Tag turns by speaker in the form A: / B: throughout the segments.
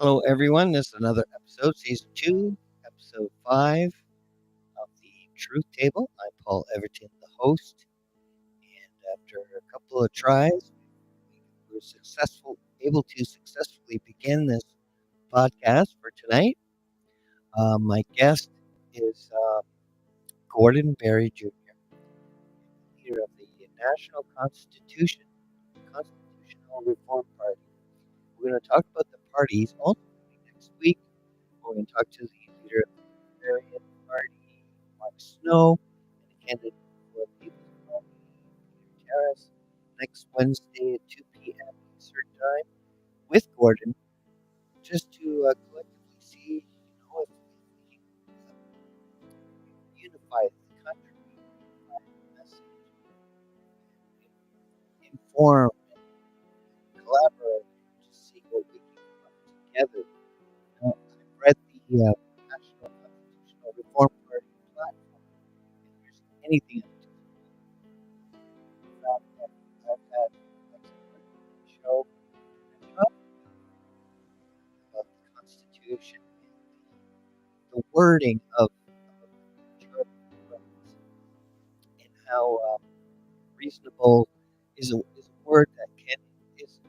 A: Hello, everyone. This is another episode, season 2, episode 5 of the Truth Table. I'm Paul Everton, the host, and after a couple of tries, we were able to successfully begin this podcast for tonight. My guest is Gordon Berry Jr., leader of the Constitutional Reform Party. We're going to talk about the party's ultimately next week. We're going to talk to the leader of the Libertarian Party, Mark Snow, and a candidate for the People's Party, Peter Terrace, next Wednesday at 2 p.m. Eastern Time with Gordon, just to collectively see, if we can unify the country, unify the message, inform and collaborate, to see what we can come up together. I've read the National Constitutional Reform Party platform, and there's anything in it. In fact, I've had a show and talk about the Constitution and the wording of majority rights and how reasonable is a word that is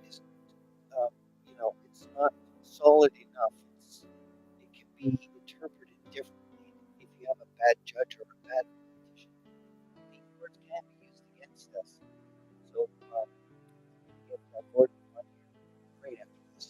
A: it's not solid enough. It can be interpreted differently. If you have a bad judge or a bad politician, these words can be used against us. So get Gordon on here right after this.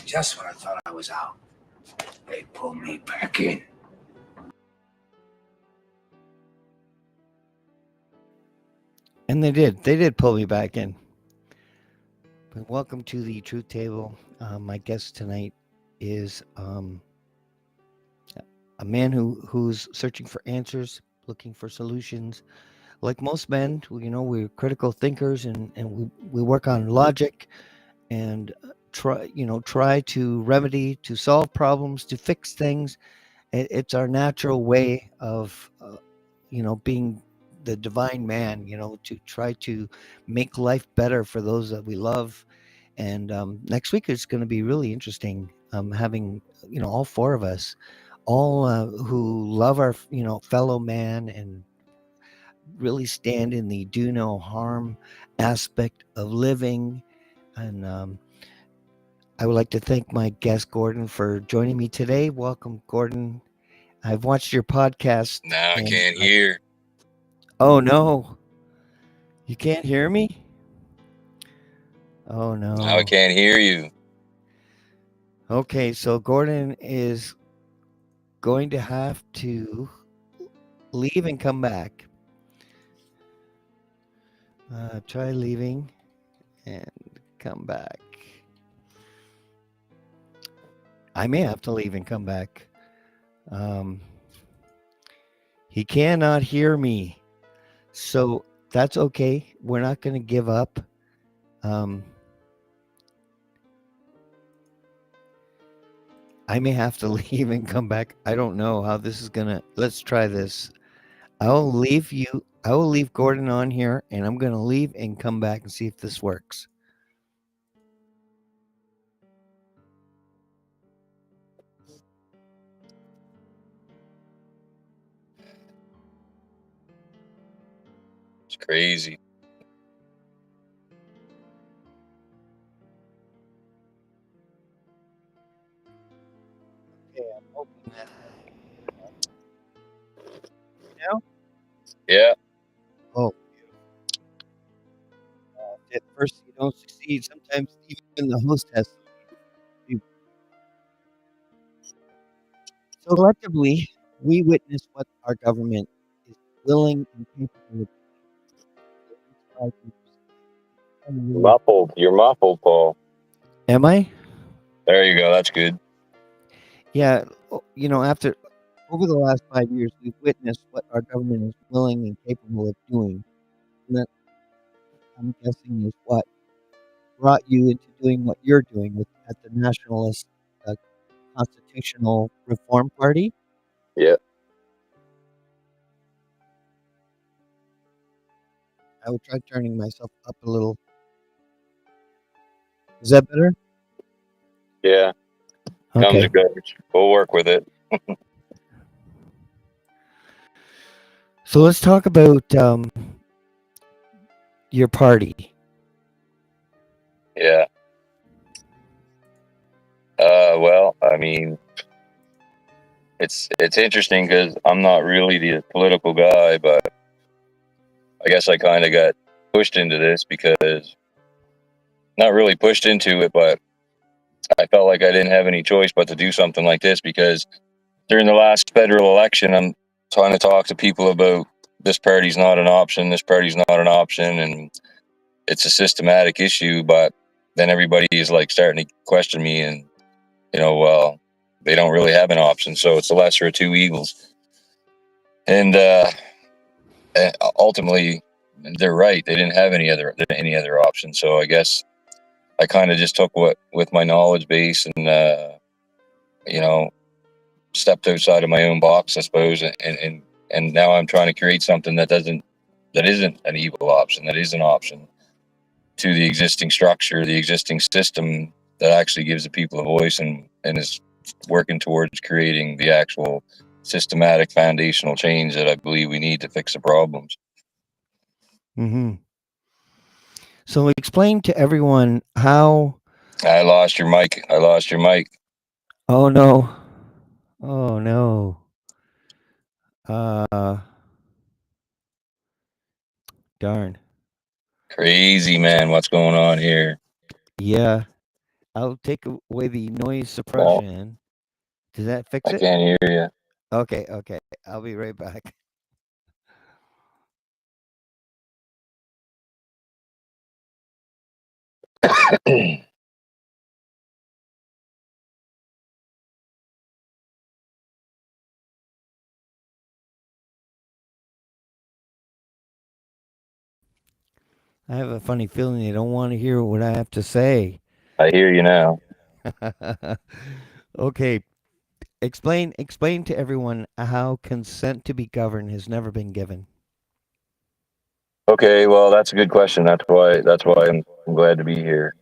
B: Just when I thought I was out, they pulled me back in.
A: And they did. They did pull me back in. But welcome to the Truth Table. My guest tonight is a man who's searching for answers, looking for solutions. Like most men, we're critical thinkers, and we work on logic and try to remedy, to solve problems, to fix things. It's our natural way of being the divine man, to try to make life better for those that we love. And next week is going to be really interesting, having all four of us, all who love our fellow man and really stand in the do no harm aspect of living. And I would like to thank my guest Gordon for joining me today. Welcome, Gordon. I've watched your podcast.
C: Now I can't hear.
A: Oh no, you can't hear me? Oh no.
C: Now I can't hear you.
A: Okay, so Gordon is going to have to leave and come back. Try leaving and come back. I may have to leave and come back. He cannot hear me. So that's okay. We're not going to give up. I may have to leave and come back. I don't know how this is going to. Let's try this. I will leave Gordon on here, and I'm going to leave and come back and see if this works.
C: It's crazy.
A: Okay, I'm hoping that.
C: Yeah.
A: Oh, at first you don't succeed. Sometimes even the host has to leave. So collectively, we witness what our government is willing and capable of doing.
C: Muffled. You're muffled, Paul.
A: Am I?
C: There you go. That's good.
A: Yeah. After over the last 5 years, we've witnessed what our government is willing and capable of doing. And that, I'm guessing, is what brought you into doing what you're doing at the Nationalist uh, Constitutional Reform Party.
C: Yeah.
A: I will try turning myself up a little. Is that better?
C: Yeah. Comes
A: Okay.
C: and goes. We'll work with it.
A: So let's talk about your party.
C: Yeah. Well, I mean, it's interesting because I'm not really the political guy, but I guess I kind of got pushed into this because not really pushed into it, but I felt like I didn't have any choice but to do something like this because during the last federal election, I'm trying to talk to people about this party's not an option, this party's not an option, and it's a systematic issue. But then everybody is like starting to question me, and well, they don't really have an option, so it's the lesser of two evils. And ultimately, they're right; they didn't have any other option. So I guess I kind of just took what with my knowledge base and you know stepped outside of my own box, I suppose, and now I'm trying to create something that isn't an evil option, that is an option to the existing structure, the existing system that actually gives the people a voice and is working towards creating the actual systematic foundational change that I believe we need to fix the problems.
A: Mm-hmm. So explain to everyone how.
C: I lost your mic. I lost your mic.
A: Oh no! Oh no! Uh, darn.
C: Crazy man, what's going on here?
A: Yeah, I'll take away the noise
C: Well,
A: suppression. Does that fix
C: I
A: it?
C: can't hear
A: Okay, okay. I'll be right back.
C: you.
A: I have a funny feeling they don't want to hear what I have to say.
C: I hear you now.
A: Okay, explain to everyone how consent to be governed has never been given.
C: Okay, well, that's a good question. That's why I'm glad to be here.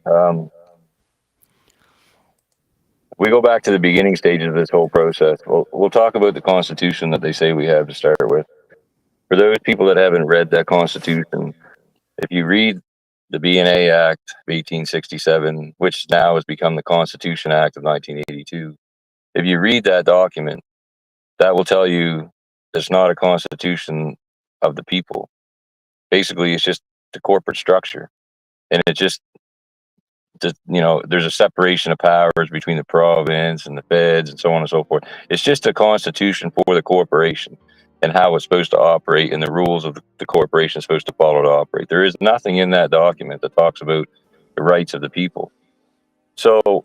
C: We go back to the beginning stages of this whole process. We'll talk about the Constitution that they say we have to start with. For those people that haven't read that Constitution, if you read the BNA Act of 1867, which now has become the Constitution Act of 1982, if you read that document, that will tell you it's not a constitution of the people. Basically, it's just the corporate structure, and it just there's a separation of powers between the province and the feds and so on and so forth. It's just a constitution for the corporation and how it's supposed to operate and the rules of the corporation is supposed to follow to operate. There is nothing in that document that talks about the rights of the people. So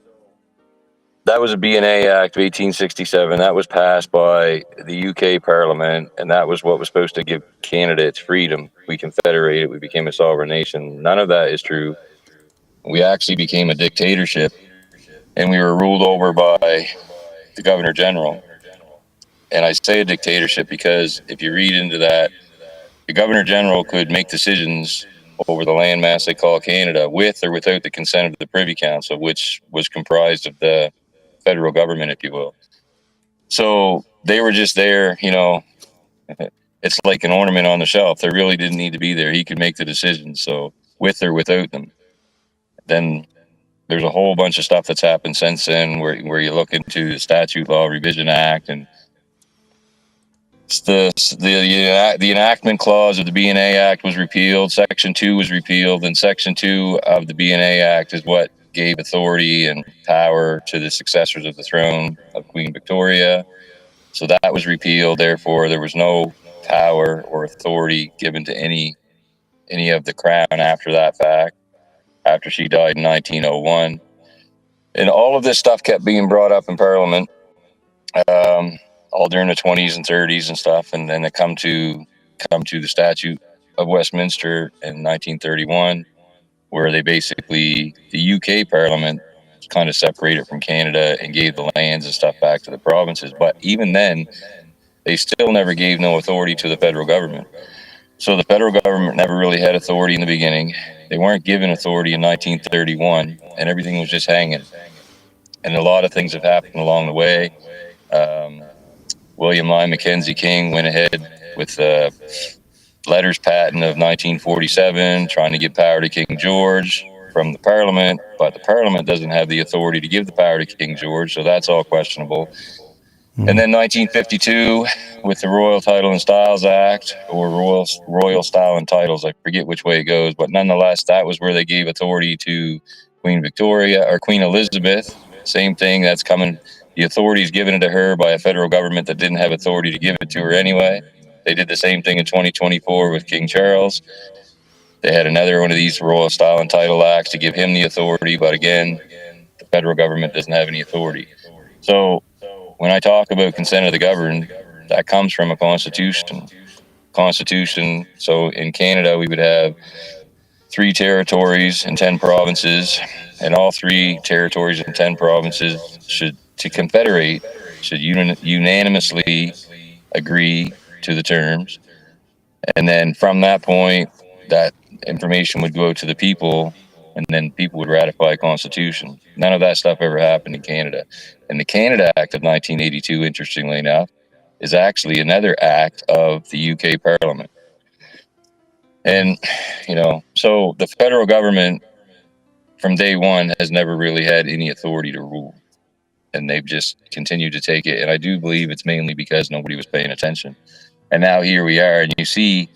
C: that was a BNA Act of 1867. That was passed by the UK Parliament, and that was what was supposed to give Canada its freedom. We confederated, we became a sovereign nation. None of that is true. We actually became a dictatorship, and we were ruled over by the governor general. And I say a dictatorship because if you read into that, the governor general could make decisions over the landmass they call Canada with or without the consent of the Privy Council, which was comprised of the federal government, if you will. So they were just there, it's like an ornament on the shelf. They really didn't need to be there. He could make the decisions. So with or without them. Then there's a whole bunch of stuff that's happened since then where you look into the Statute Law Revision Act and the enactment clause of the BNA Act was repealed. Section 2 was repealed, and Section 2 of the BNA Act is what gave authority and power to the successors of the throne of Queen Victoria. So that was repealed. Therefore, there was no power or authority given to any of the crown after that fact, after she died in 1901. And all of this stuff kept being brought up in Parliament, all during the 20s and 30s and stuff, and then it come to the Statute of Westminster in 1931, where they basically, the UK Parliament kind of separated from Canada and gave the lands and stuff back to the provinces. But even then, they still never gave no authority to the federal government. So the federal government never really had authority in the beginning. They weren't given authority in 1931, and everything was just hanging. And a lot of things have happened along the way. William Lyon Mackenzie King went ahead with the letters patent of 1947, trying to give power to King George from the Parliament, but the Parliament doesn't have the authority to give the power to King George, so that's all questionable. And then 1952 with the Royal Title and Styles Act, or Royal Style and Titles, I forget which way it goes, but nonetheless, that was where they gave authority to Queen Victoria or Queen Elizabeth. Same thing, that's coming. The authority is given to her by a federal government that didn't have authority to give it to her anyway. They did the same thing in 2024 with King Charles. They had another one of these Royal Style and Title Acts to give him the authority, but again, the federal government doesn't have any authority. So when I talk about consent of the governed, that comes from a constitution. So in Canada, we would have 3 territories and 10 provinces, and all 3 territories and 10 provinces should unanimously agree to the terms. And then from that point, that information would go to the people, and then people would ratify a constitution. None of that stuff ever happened in Canada. And the Canada Act of 1982, interestingly enough, is actually another act of the UK Parliament. And, so the federal government from day one has never really had any authority to rule. And they've just continued to take it. And I do believe it's mainly because nobody was paying attention. And now here we are, and you see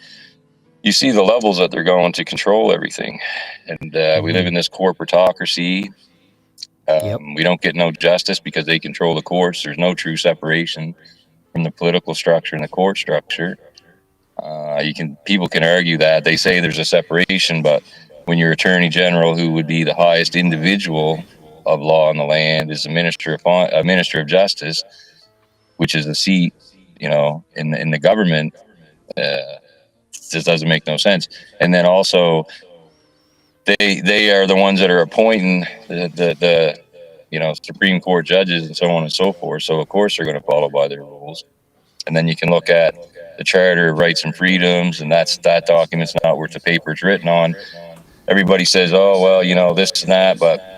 C: the levels that they're going to control everything. And we live in this corporatocracy. We don't get no justice because they control the courts. There's no true separation from the political structure and the court structure. People can argue that. They say there's a separation, but when your attorney general, who would be the highest individual of law in the land, is a minister of justice, which is a seat, in the government, just doesn't make no sense. And then also, they are the ones that are appointing the Supreme Court judges and so on and so forth. So of course they're going to follow by their rules. And then you can look at the Charter of Rights and Freedoms, and that document's not worth the paper it's written on. Everybody says, oh, well, this and that, but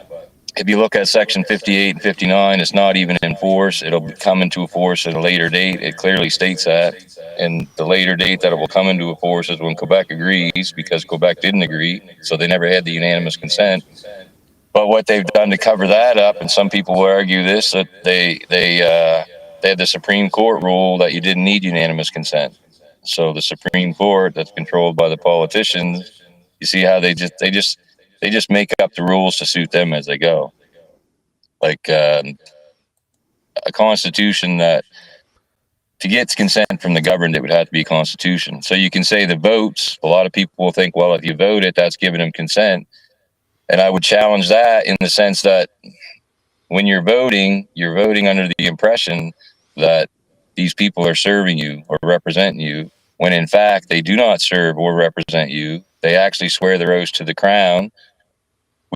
C: if you look at Section 58 and 59, it's not even in force. It'll come into force at a later date. It clearly states that. And the later date that it will come into force is when Quebec agrees, because Quebec didn't agree, so they never had the unanimous consent. But what they've done to cover that up, and some people will argue this, that they had the Supreme Court rule that you didn't need unanimous consent. So the Supreme Court, that's controlled by the politicians, you see how they just make up the rules to suit them as they go. Like a constitution that, to get consent from the governed, it would have to be a constitution. So you can say the votes, a lot of people will think, well, if you vote it, that's giving them consent. And I would challenge that in the sense that when you're voting under the impression that these people are serving you or representing you, when in fact they do not serve or represent you. They actually swear their oaths to the crown,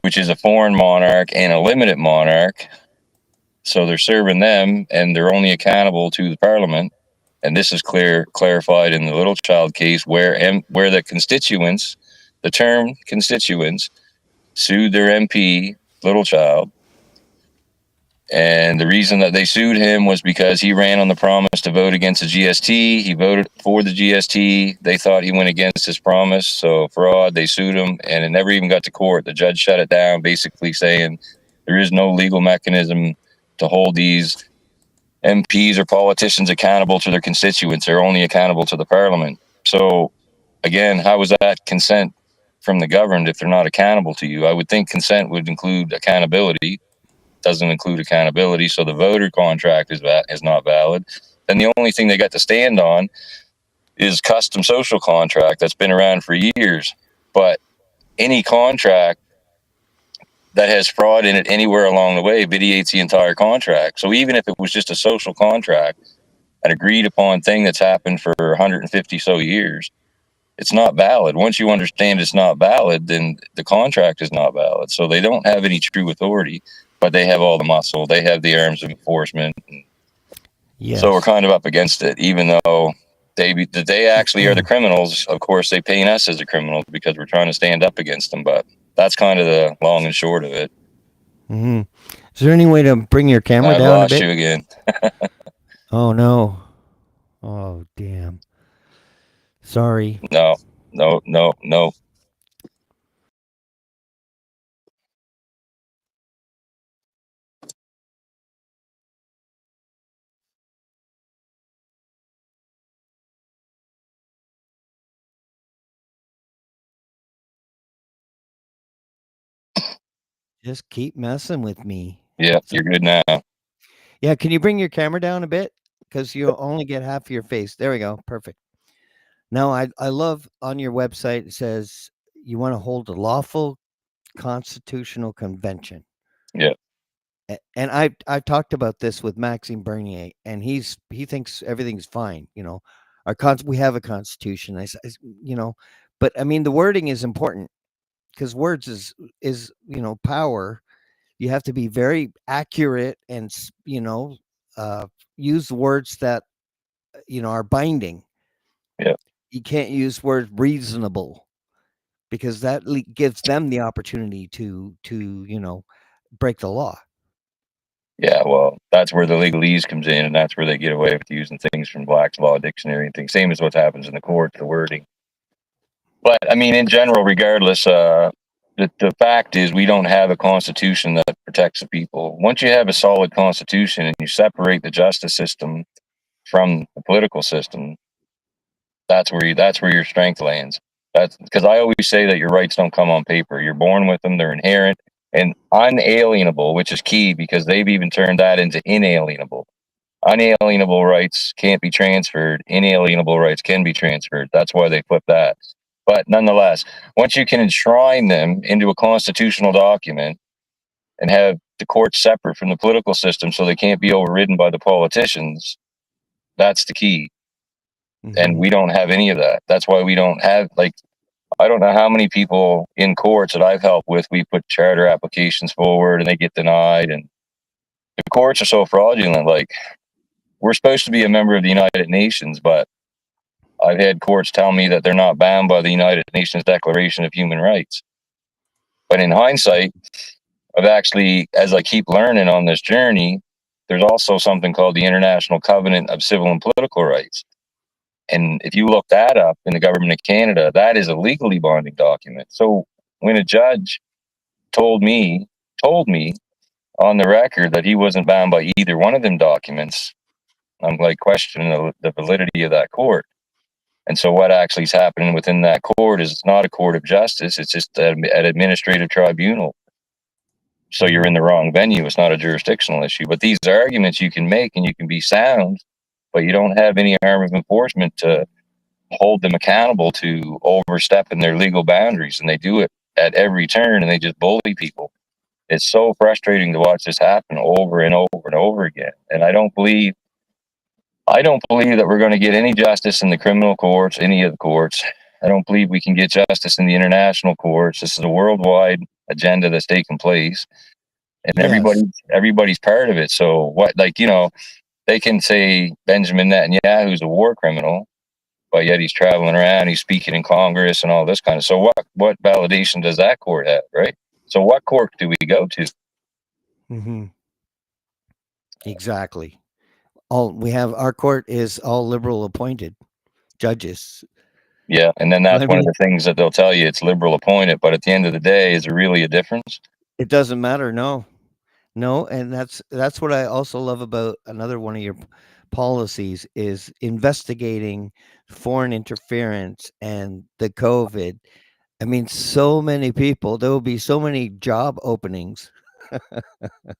C: which is a foreign monarch and a limited monarch. So they're serving them, and they're only accountable to the Parliament. And this is clarified in the Little Child case, where the constituents, the term constituents, sued their MP, Little Child. And the reason that they sued him was because he ran on the promise to vote against the GST. He voted for the GST. They thought he went against his promise. So fraud, they sued him, and it never even got to court. The judge shut it down, basically saying there is no legal mechanism to hold these MPs or politicians accountable to their constituents. They're only accountable to the parliament. So again, how is that consent from the governed if they're not accountable to you? I would think consent would include accountability. Doesn't include accountability, so the voter contract is not valid. Then the only thing they got to stand on is custom social contract that's been around for years. But any contract that has fraud in it anywhere along the way vitiates the entire contract. So even if it was just a social contract, an agreed upon thing that's happened for 150 so years, it's not valid. Once you understand it's not valid, then the contract is not valid. So they don't have any true authority, but they have all the muscle. They have the arms of enforcement.
A: Yes.
C: So we're kind of up against it, even though they actually are the criminals. Of course, they paint us as a criminal because we're trying to stand up against them. But that's kind of the long and short of it.
A: Mm-hmm. Is there any way to bring your camera
C: I've
A: down a
C: lost
A: bit?
C: you again.
A: Oh no. Oh damn. Sorry.
C: No.
A: Just keep messing with me.
C: Yeah, you're good now.
A: Yeah, can you bring your camera down a bit? Because you only get half of your face. There we go. Perfect. Now, I love on your website, it says you want to hold a lawful constitutional convention.
C: Yeah.
A: And I've talked about this with Maxime Bernier, and he thinks everything's fine. We have a constitution. But I mean the wording is important because words is power. You have to be very accurate and use words that are binding.
C: Yeah.
A: You can't use word reasonable because that gives them the opportunity to break the law.
C: Yeah, well, that's where the legalese comes in, and that's where they get away with using things from Black's Law Dictionary and things. Same as what happens in the court, the wording. But I mean, in general, regardless, the fact is we don't have a constitution that protects the people. Once you have a solid constitution and you separate the justice system from the political system, that's where your strength lands. That's because I always say that your rights don't come on paper. You're born with them. They're inherent and unalienable, which is key because they've even turned that into inalienable. Unalienable rights can't be transferred. Inalienable rights can be transferred. That's why they flip that. But nonetheless, once you can enshrine them into a constitutional document and have the courts separate from the political system so they can't be overridden by the politicians, that's the key. And we don't have any of that. That's why we don't have, like, I don't know how many people in courts that I've helped with, we put charter applications forward and they get denied. And the courts are so fraudulent. Like, we're supposed to be a member of the United Nations, but I've had courts tell me that they're not bound by the United Nations Declaration of Human Rights. But in hindsight, I've actually, as I keep learning on this journey, there's also something called the International Covenant of Civil and Political Rights. And if you look that up in the government of Canada, that is a legally binding document. So when a judge told me on the record that he wasn't bound by either one of them documents, I'm like questioning the validity of that court. And so what actually is happening within that court is it's not a court of justice. It's just an administrative tribunal. So you're in the wrong venue. It's not a jurisdictional issue. But these arguments you can make and you can be sound, but you don't have any arm of enforcement to hold them accountable to overstepping their legal boundaries. And they do it at every turn and they just bully people. It's so frustrating to watch this happen over and over and over again. And I don't believe that we're going to get any justice in the criminal courts, any of the courts. I don't believe we can get justice in the international courts. This is a worldwide agenda that's taking place, and everybody's part of it. So what, like, they can say Benjamin Netanyahu's a war criminal, but yet he's traveling around, he's speaking in Congress and all this kind of. So what validation does that court have, right? So what court do we go to?
A: Mm-hmm. Exactly. Our court is all liberal appointed judges.
C: Yeah, and then that's one of the things that they'll tell you, it's liberal appointed, but at the end of the day, is there really a difference?
A: It doesn't matter. No, No, and that's what I also love about another one of your policies is investigating foreign interference and the COVID. I mean, so many people, there will be so many job openings if we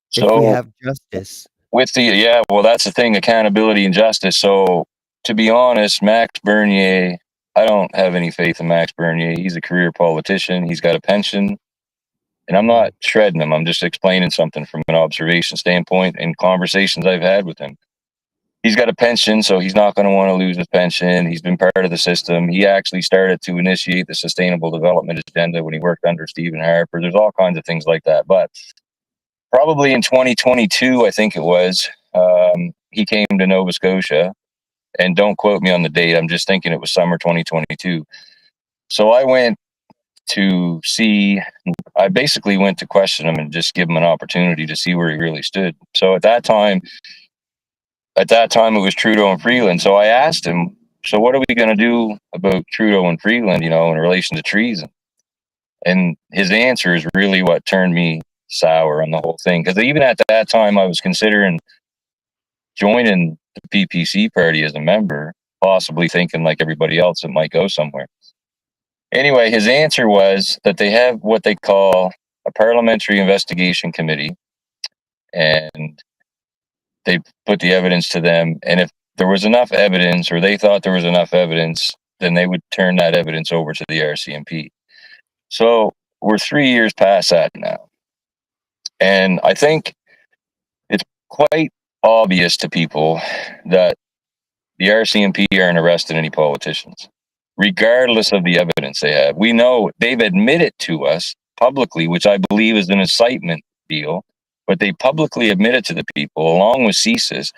C: So
A: have justice.
C: with the yeah, well, that's the thing, accountability and justice. So to be honest, Max Bernier, I don't have any faith in Max Bernier. He's a career politician. He's got a pension, and I'm
A: Mhm.
C: not shredding him. I'm just explaining something from an observation standpoint and conversations I've had with him. He's got a pension, so he's not going to want to lose his pension. He's been part of the system. He actually started to initiate the sustainable development agenda when he worked under Stephen Harper. There's all kinds of things like that. But probably in 2022, I think it was, he came to Nova Scotia. And don't quote me on the date. I'm just thinking it was summer 2022. So I went to see, I basically went to question him and just give him an opportunity to see where he really stood. So at that time, it was Trudeau and Freeland. So I asked him, so what are we going to do about Trudeau and Freeland, in relation to treason? And his answer is really what turned me sour on the whole thing. Because even at that time, I was considering joining the PPC party as a member, possibly thinking like everybody else, it might go somewhere. Anyway, his answer was that they have what they call a parliamentary investigation committee, and they put the evidence to them. And if there was enough evidence, or they thought there was enough evidence, then they would turn that evidence over to the RCMP. So we're 3 years past that now. And I think it's quite obvious to people that the RCMP aren't arresting any politicians, regardless of the evidence they have. We know they've admitted to us publicly, which I believe is an incitement deal, but they publicly admitted to the people, along with CSIS,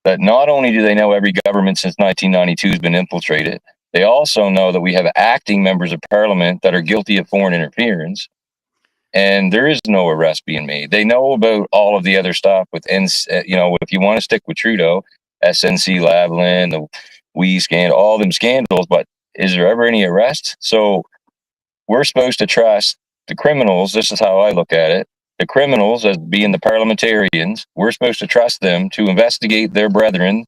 C: that not only do they know every government since 1992 has been infiltrated, they also know that we have acting members of parliament that are guilty of foreign interference, and there is no arrest being made. They know about all of the other stuff with, if you want to stick with Trudeau, SNC Lavalin, the We scandal, all them scandals, but is there ever any arrests? So we're supposed to trust the criminals. This is how I look at it. The criminals, as being the parliamentarians, we're supposed to trust them to investigate their brethren,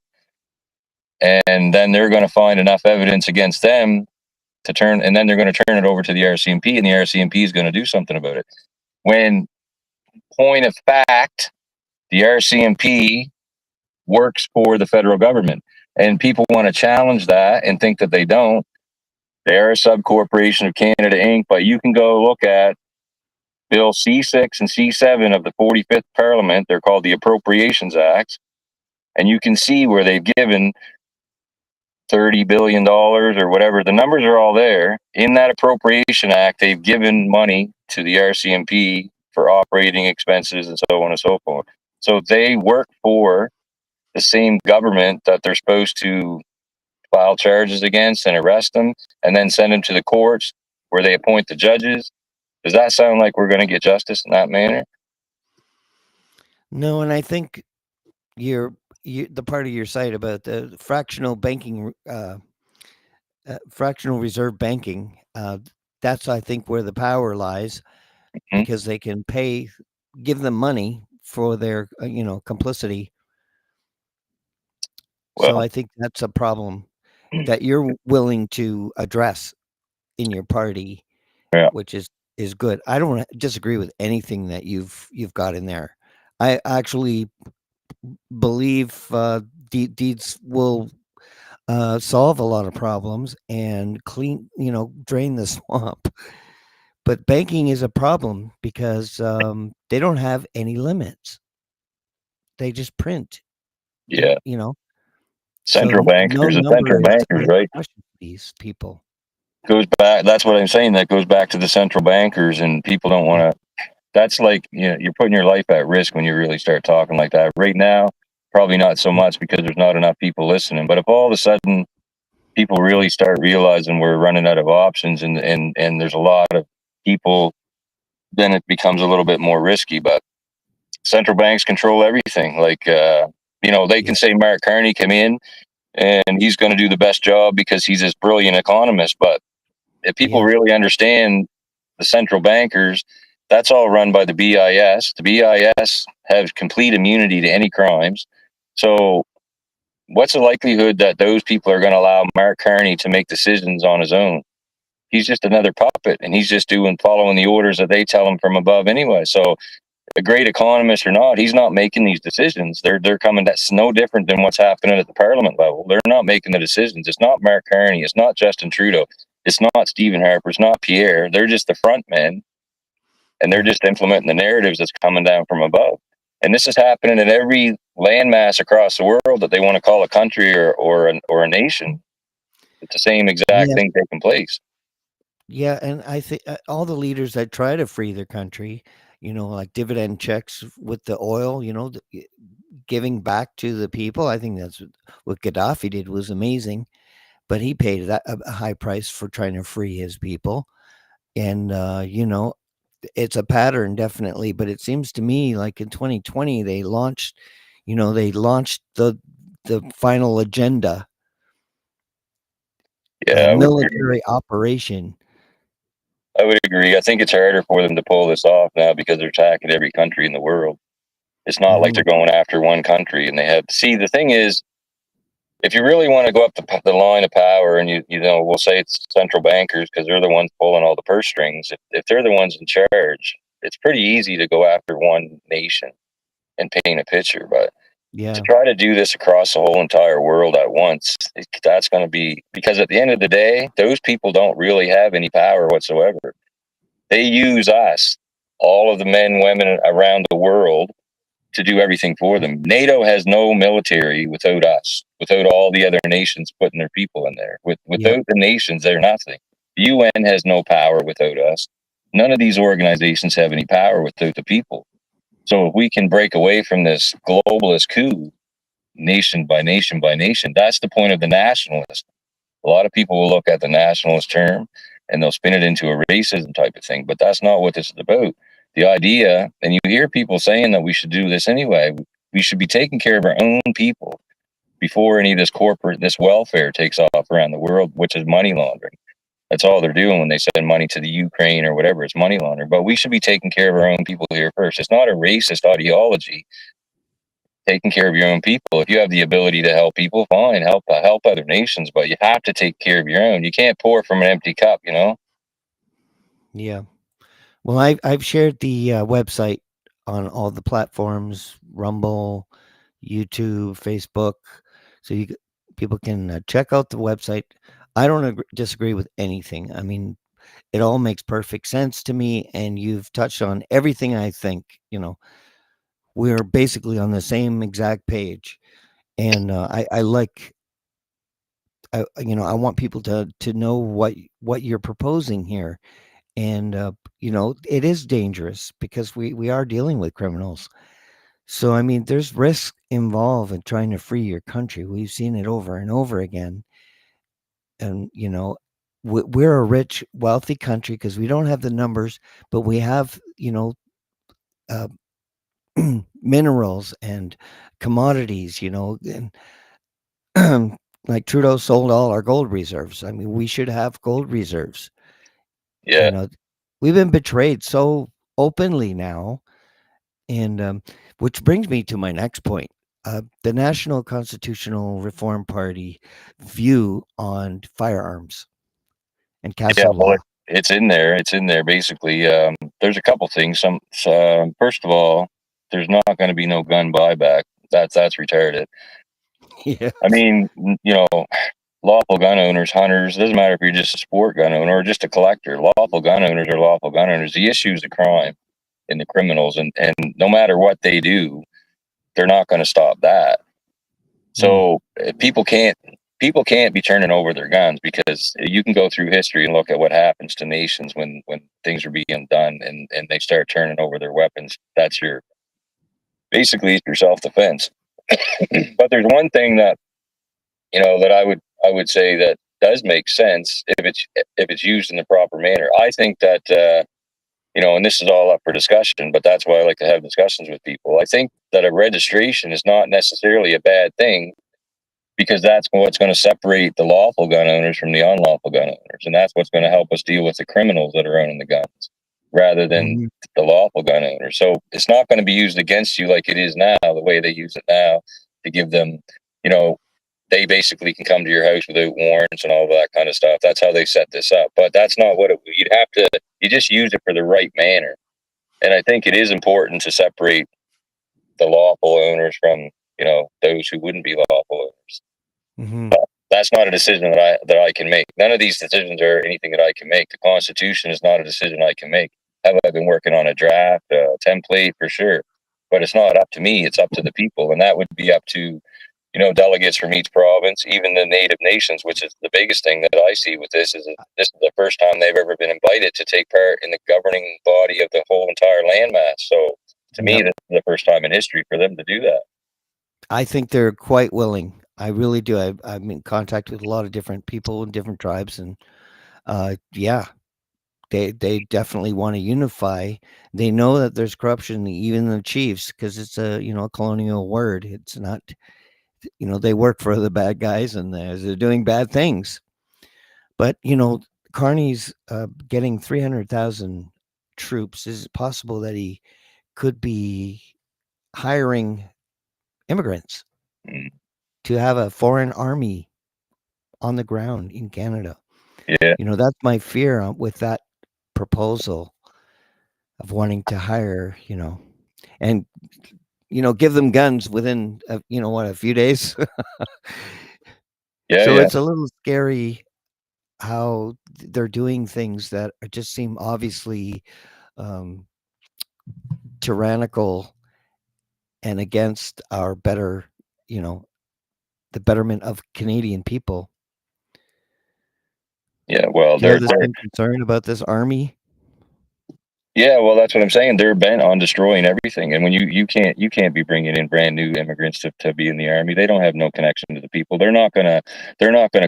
C: and then they're going to find enough evidence against them to turn, and then they're going to turn it over to the RCMP, and the RCMP is going to do something about it. When, point of fact, the RCMP works for the federal government, and people want to challenge that and think that they don't. They are a subcorporation of Canada Inc., but you can go look at Bill C6 and C7 of the 45th Parliament. They're called the Appropriations Acts, and you can see where they've given $30 billion or whatever. The numbers are all there. In that Appropriation Act, they've given money to the RCMP for operating expenses and so on and so forth. So they work for the same government that they're supposed to file charges against and arrest them and then send them to the courts where they appoint the judges. Does that sound like we're going to get justice in that manner?
A: No, and I think the part of your site about the fractional reserve banking. That's I think where the power lies
C: Hmm.
A: because they can give them money for their complicity. So
C: Well,
A: I think that's a problem that you're willing to address in your party,
C: yeah.
A: which is good. I don't disagree with anything that you've got in there. I actually believe deeds will solve a lot of problems and drain the swamp. But banking is a problem because they don't have any limits. They just print,
C: Yeah.
A: you know. So
C: Central
A: no
C: bankers, the central
A: number is
C: bankers,
A: going to
C: right?
A: crush these people.
C: Goes back. That's what I'm saying. That goes back to the central bankers, and people don't want to. That's like, you're putting your life at risk when you really start talking like that. Right now, probably not so much because there's not enough people listening. But if all of a sudden people really start realizing we're running out of options, and there's a lot of people, then it becomes a little bit more risky. But central banks control everything. Like, they
A: Yeah,
C: can say Mark Carney come in and he's going to do the best job because he's this brilliant economist. But if people
A: yeah,
C: really understand the central bankers, That's all run by the BIS. The BIS has complete immunity to any crimes. So what's the likelihood that those people are going to allow Mark Carney to make decisions on his own? He's just another puppet, and he's just following the orders that they tell him from above anyway. So a great economist or not, he's not making these decisions. They're coming. That's no different than what's happening at the parliament level. They're not making the decisions. It's not Mark Carney. It's not Justin Trudeau. It's not Stephen Harper. It's not Pierre. They're just the front men, and they're
A: Yeah.
C: just implementing the narratives that's coming down from above. And this is happening in every landmass across the world that they want to call a country or a nation. It's the same exact
A: Yeah.
C: thing taking place.
A: Yeah, and I think all the leaders that try to free their country, like dividend checks with the oil, giving back to the people. I think that's what Gaddafi did was amazing, but he paid a high price for trying to free his people. And it's a pattern definitely, but it seems to me like in 2020 they launched the final agenda,
C: Yeah,
A: a
C: I would agree.
A: military operation.
C: I would agree. I think it's harder for them to pull this off now because they're attacking every country in the world. It's not like
A: Hmm.
C: they're going after one country and they have. See, the thing is, if you really want to go up the line of power, and we'll say it's central bankers because they're the ones pulling all the purse strings. If they're the ones in charge, it's pretty easy to go after one nation and paint a picture. But to
A: Yeah.
C: try to do this across the whole entire world at once, that's going to be because at the end of the day, those people don't really have any power whatsoever. They use us, all of the men, women around the world, to do everything for them. NATO has no military without us, without all the other nations putting their people in there.
A: Yep.
C: Without the nations, they're nothing. The UN has no power without us. None of these organizations have any power without the people. So if we can break away from this globalist coup, nation by nation by nation, that's the point of the nationalist. A lot of people will look at the nationalist term and they'll spin it into a racism type of thing, but that's not what this is about. The idea, and you hear people saying that we should do this anyway, we should be taking care of our own people before any of this welfare takes off around the world, which is money laundering. That's all they're doing when they send money to the Ukraine or whatever. It's money laundering. But we should be taking care of our own people here first. It's not a racist ideology. Taking care of your own people. If you have the ability to help people, fine, help other nations, but you have to take care of your own. You can't pour from an empty cup, you know?
A: Yeah. Well, I've shared the website on all the platforms: Rumble, YouTube, Facebook, so people can check out the website. I don't disagree with anything. I mean, it all makes perfect sense to me, and you've touched on everything. I think we're basically on the same exact page, and I like. I want people to know what you're proposing here, and it is dangerous because we are dealing with criminals. So I mean, there's risk involved in trying to free your country. We've seen it over and over again, and we're a rich, wealthy country because we don't have the numbers, but we have uh, minerals and commodities. And like Trudeau sold all our gold reserves. I mean, we should have gold reserves. You
C: Yeah.
A: know, we've been betrayed so openly now. And which brings me to my next point. The National Constitutional Reform Party view on firearms and
C: Yeah.
A: castle
C: Well,
A: law.
C: it's in there. It's in there basically. There's a couple things. First of all, there's not going to be no gun buyback. That's retarded.
A: Yeah.
C: I mean, lawful gun owners, hunters, doesn't matter if you're just a sport gun owner or just a collector. Lawful gun owners are lawful gun owners. The issue is the crime and the criminals, and no matter what they do, they're not going to stop that.
A: Mm,
C: So people can't be turning over their guns because you can go through history and look at what happens to nations when things are being done and they start turning over their weapons. That's your basically it's your self defense. But there's one thing that that I would say that does make sense if it's used in the proper manner. I think that and this is all up for discussion, but that's why I like to have discussions with people. I think that a registration is not necessarily a bad thing because that's what's going to separate the lawful gun owners from the unlawful gun owners, and that's what's going to help us deal with the criminals that are owning the guns. rather than
A: Mhm.
C: the lawful gun owner. So it's not going to be used against you like it is now, the way they use it now, to give them, you know, they basically can come to your house without warrants and all that kind of stuff. That's how they set this up. But that's not what it, you'd have to, you just use it for the right manner. And I think it is important to separate the lawful owners from, you know, those who wouldn't be lawful owners.
A: Mhm.
C: That's not a decision that I can make. None of these decisions are anything that I can make. The Constitution is not a decision I can make. Have I been working on a draft, a template for sure, but it's not up to me. It's up to the people, and that would be up to, you know, delegates from each province, even the native nations, which is the biggest thing that I see with this is that this is the first time they've ever been invited to take part in the governing body of the whole entire landmass. So to me,
A: Yep.
C: this is the first time in history for them to do that.
A: I think they're quite willing. I really do. I'm in contact with a lot of different people and different tribes, and yeah, they definitely want to unify. They know that there's corruption, even the chiefs, because it's a a colonial word. It's not they work for the bad guys and they're doing bad things. But Carney's getting 300,000 troops. Is it possible that he could be hiring immigrants
C: Mm.
A: to have a foreign army on the ground in Canada?
C: Yeah,
A: That's my fear with that proposal of wanting to hire, and give them guns within a few days.
C: yeah,
A: So
C: yeah,
A: it's a little scary how they're doing things that just seem obviously um, tyrannical and against our better, you know, the betterment of Canadian people.
C: yeah. Well,
A: Do you have
C: they're
A: the same concern about this army?
C: yeah, well, that's what I'm saying. They're bent on destroying everything, and when you can't be bringing in brand new immigrants to be in the army. They don't have no connection to the people. They're not gonna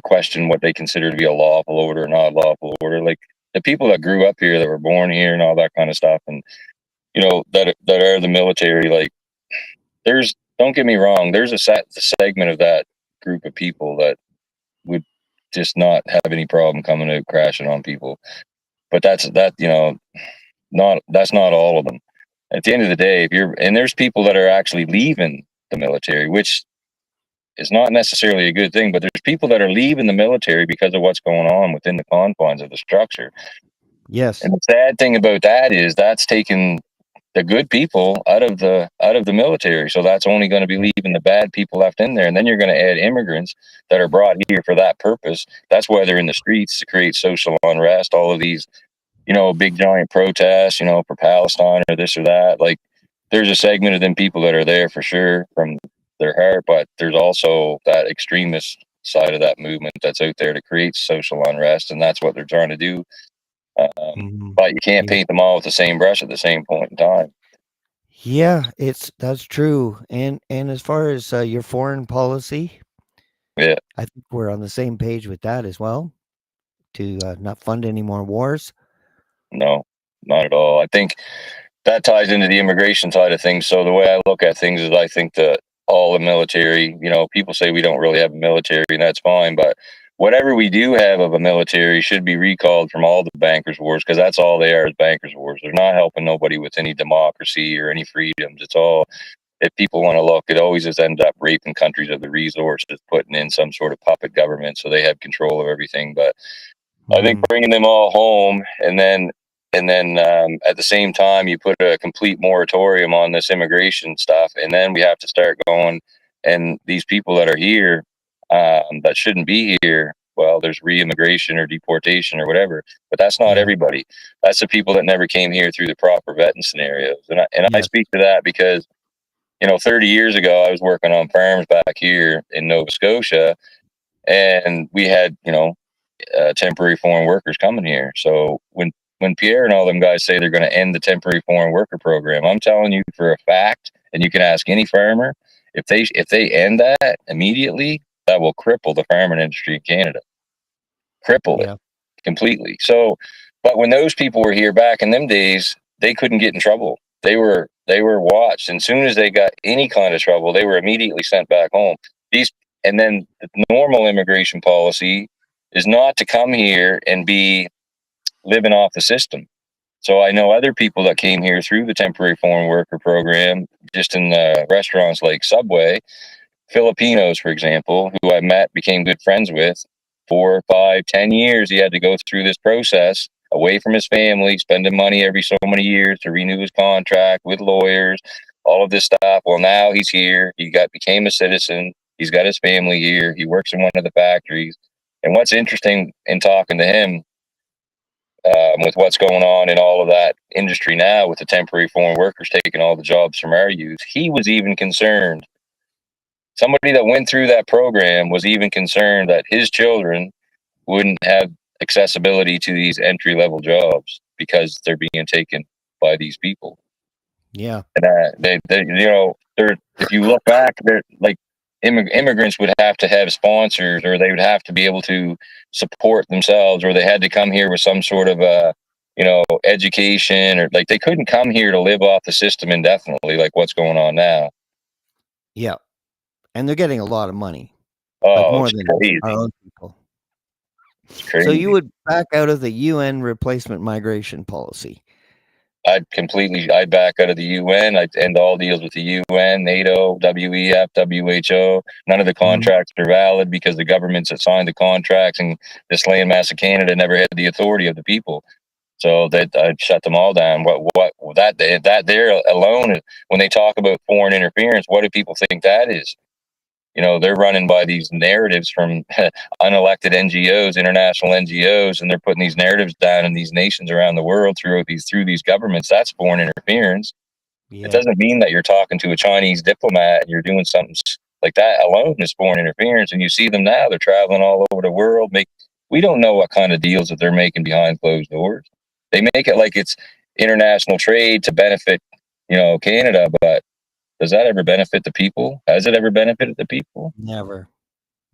C: question what they consider to be a lawful order or not lawful order. Like the people that grew up here, that were born here, and all that kind of stuff, and that are the military. Like there's, don't get me wrong, there's the segment of that group of people that would just not have any problem coming out crashing on people. But that's not all of them. At the end of the day, if you're and there's people that are actually leaving the military, which is not necessarily a good thing, but there's people that are leaving the military because of what's going on within the confines of the structure.
A: Yes.
C: And the sad thing about that is that's taken the good people out of the military. So that's only going to be
A: Yeah.
C: leaving the bad people left in there. And then you're going to add immigrants that are brought here for that purpose. That's why they're in the streets, to create social unrest, all of these, big giant protests, for Palestine or this or that. Like there's a segment of them people that are there for sure from their heart, but there's also that extremist side of that movement that's out there to create social unrest, and that's what they're trying to do.
A: Mhm.
C: But you can't
A: Yeah.
C: paint them all with the same brush at the same point in time.
A: Yeah, that's true. And as far as your foreign policy,
C: Yeah,
A: I think we're on the same page with that as well. To not fund any more wars.
C: no, not at all. I think that ties into the immigration side of things. So the way I look at things is I think that all the military, people say we don't really have a military, and that's fine, but whatever we do have of a military should be recalled from all the bankers' wars, because that's all they are, is bankers' wars. They're not helping nobody with any democracy or any freedoms. It's all, if people want to look, it always just ends up raping countries of the resources, putting in some sort of puppet government so they have control of everything. But I think
A: Mhm.
C: bringing them all home, and then at the same time you put a complete moratorium on this immigration stuff, and then we have to start going. And these people that are here, that shouldn't be here, well, there's re-immigration or deportation or whatever. But that's not
A: Yeah.
C: everybody. That's the people that never came here through the proper vetting scenarios. And I
A: Yes.
C: speak to that because 30 years ago I was working on farms back here in Nova Scotia, and we had temporary foreign workers coming here. So when Pierre and all them guys say they're going to end the temporary foreign worker program, I'm telling you for a fact, and you can ask any farmer, if they end that immediately, that will cripple the farming industry in Canada, cripple it
A: Yeah.
C: completely. So, but when those people were here back in them days, they couldn't get in trouble. They were watched, and as soon as they got any kind of trouble, they were immediately sent back home. These and then the normal immigration policy is not to come here and be living off the system. So I know other people that came here through the temporary foreign worker program, just in the restaurants like Subway, Filipinos, for example, who I met, became good friends with. 4, 5, 10 years, he had to go through this process away from his family, spending money every so many years to renew his contract with lawyers, all of this stuff. Well, now he's here. Became a citizen. He's got his family here. He works in one of the factories. And what's interesting in talking to him, with what's going on in all of that industry now, with the temporary foreign workers taking all the jobs from our youth, he was even concerned. Somebody that went through that program was even concerned that his children wouldn't have accessibility to these entry level jobs because they're being taken by these people.
A: Yeah.
C: And if you look back, they're like immigrants would have to have sponsors, or they would have to be able to support themselves, or they had to come here with some sort of education, or like they couldn't come here to live off the system indefinitely, like what's going on now.
A: Yeah. And they're getting a lot of money, like
C: Oh,
A: more
C: it's
A: than
C: crazy.
A: our own people.
C: It's
A: So
C: crazy.
A: you would back out of the UN replacement migration policy.
C: I'd back out of the UN. I'd end all deals with the UN, NATO, WEF, WHO. None of the contracts are valid because the governments that signed the contracts and this landmass of Canada never had the authority of the people. So that I'd shut them all down. That there alone, when they talk about foreign interference, what do people think that is? They're running by these narratives from unelected NGOs, international NGOs, and they're putting these narratives down in these nations around the world through these governments. That's foreign interference.
A: Yeah.
C: It doesn't mean that you're talking to a Chinese diplomat and you're doing something like that alone is foreign interference. And you see them now; they're traveling all over the world. We don't know what kind of deals that they're making behind closed doors. They make it like it's international trade to benefit, Canada, but does that ever benefit the people? Has it ever benefited the people?
A: Never.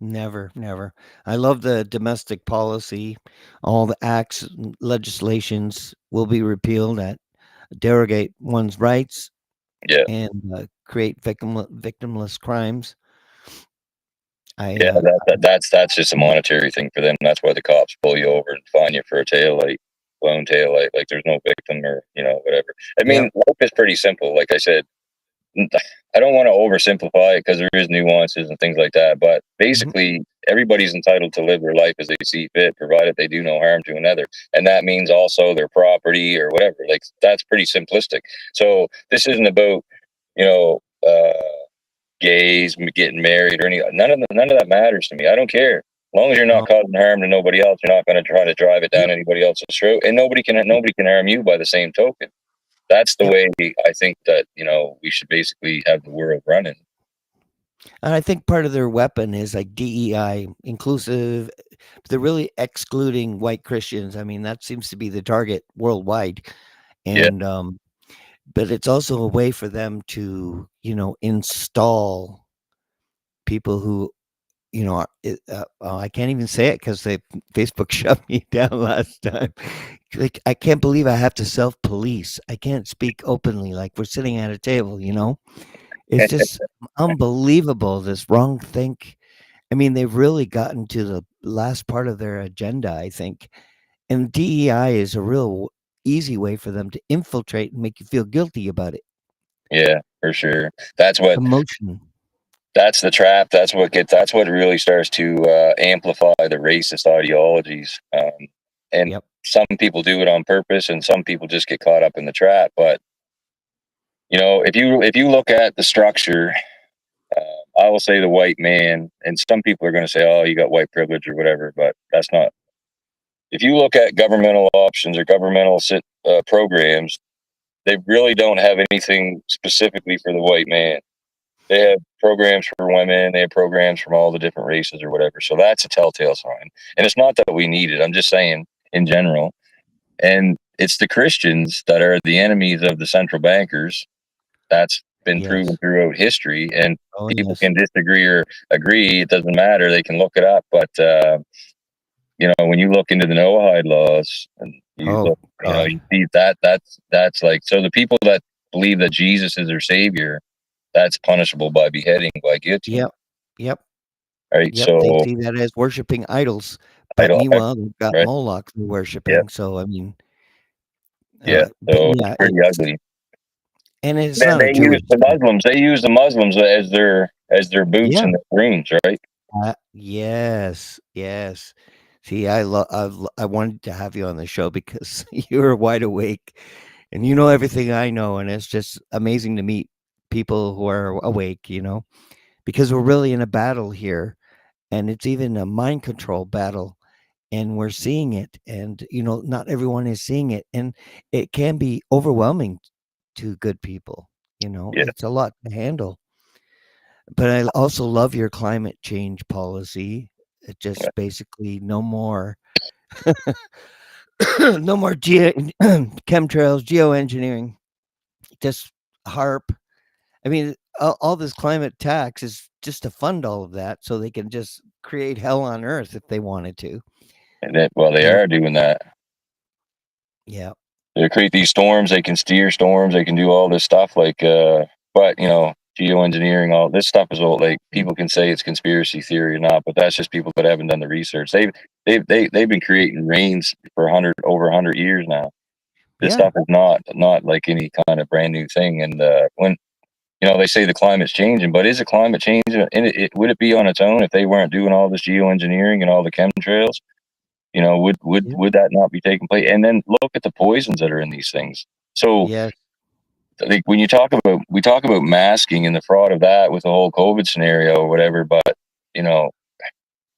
A: Never, never. I love the domestic policy. All the acts, legislations will be repealed that derogate one's rights
C: Yeah.
A: and create victimless crimes.
C: Yeah, that's just a monetary thing for them. That's why the cops pull you over and fine you for a blown tail light. Like there's no victim or whatever. I mean, life is pretty simple. Like I said, I don't want to oversimplify it because there is nuances and things like that. But basically, everybody's entitled to live their life as they see fit, provided they do no harm to another, and that means also their property or whatever. Like that's pretty simplistic. So this isn't about you know. Gays getting married or none of that matters to me. I don't care. As long as you're not causing harm to nobody else, you're not going to try to drive it down anybody else's throat, and nobody can harm you by the same token. That's the way I think that we should basically have the world running.
A: And I think part of their weapon is like DEI, inclusive. They're really excluding white Christians. I mean, that seems to be the target worldwide. And but it's also a way for them to, install people who, I can't even say it because Facebook shut me down last time. Like, I can't believe I have to self-police. I can't speak openly like we're sitting at a table, It's just unbelievable, this wrong think. I mean, they've really gotten to the last part of their agenda, I think. And DEI is a real easy way for them to infiltrate and make you feel guilty about it.
C: Yeah, for sure. That's what
A: Emotion.
C: that's the trap. That's what really starts to amplify the racist ideologies. And some people do it on purpose, and some people just get caught up in the trap. But if you look at the structure, I will say the white man, and some people are going to say, "Oh, you got white privilege or whatever," but that's not. If you look at governmental options or governmental programs, they really don't have anything specifically for the white man. They have programs for women. They have programs from all the different races or whatever. So that's a telltale sign. And it's not that we need it. I'm just saying in general. And it's the Christians that are the enemies of the central bankers. That's been proven throughout history. And people can disagree or agree. It doesn't matter. They can look it up. But, when you look into the Noahide laws and you see that's like, so the people that believe that Jesus is their savior, that's punishable by beheading, by guillotine.
A: Yep.
C: Right.
A: Yep.
C: So
A: They see that as worshiping idols. But meanwhile, they've got Moloch they're worshiping. So, I mean,
C: Yeah,
A: But
C: so it's
A: yeah,
C: pretty ugly.
A: and it's
C: Then
A: not a
C: they use
A: Jewish
C: the
A: thing.
C: Muslims. They use the Muslims as their boots
A: Yeah.
C: and their rings, right?
A: Yes, yes. See, I wanted to have you on the show because you're wide awake and you know everything I know, and it's just amazing to meet people who are awake, because we're really in a battle here, and it's even a mind control battle, and we're seeing it, and not everyone is seeing it, and it can be overwhelming to good people.
C: Yeah,
A: It's a lot to handle. But I also love your climate change policy. It just basically no more no more chemtrails, geoengineering, just HARP. I mean, all this climate tax is just to fund all of that so they can just create hell on earth if they wanted to.
C: and that, well, they
A: And
C: are doing that.
A: yeah,
C: They create these storms. They can steer storms. They can do all this stuff. But geoengineering, all this stuff is all like people can say it's conspiracy theory or not, but that's just people that haven't done the research. They've been creating rains for over 100 years now. This
A: yeah,
C: stuff is not like any kind of brand new thing. And when they say the climate's changing, but is it climate change? And would it be on its own if they weren't doing all this geoengineering and all the chemtrails?
A: yeah,
C: Would that not be taking place? And then look at the poisons that are in these things. So
A: yes,
C: like when we talk about masking and the fraud of that with the whole COVID scenario or whatever, but you know,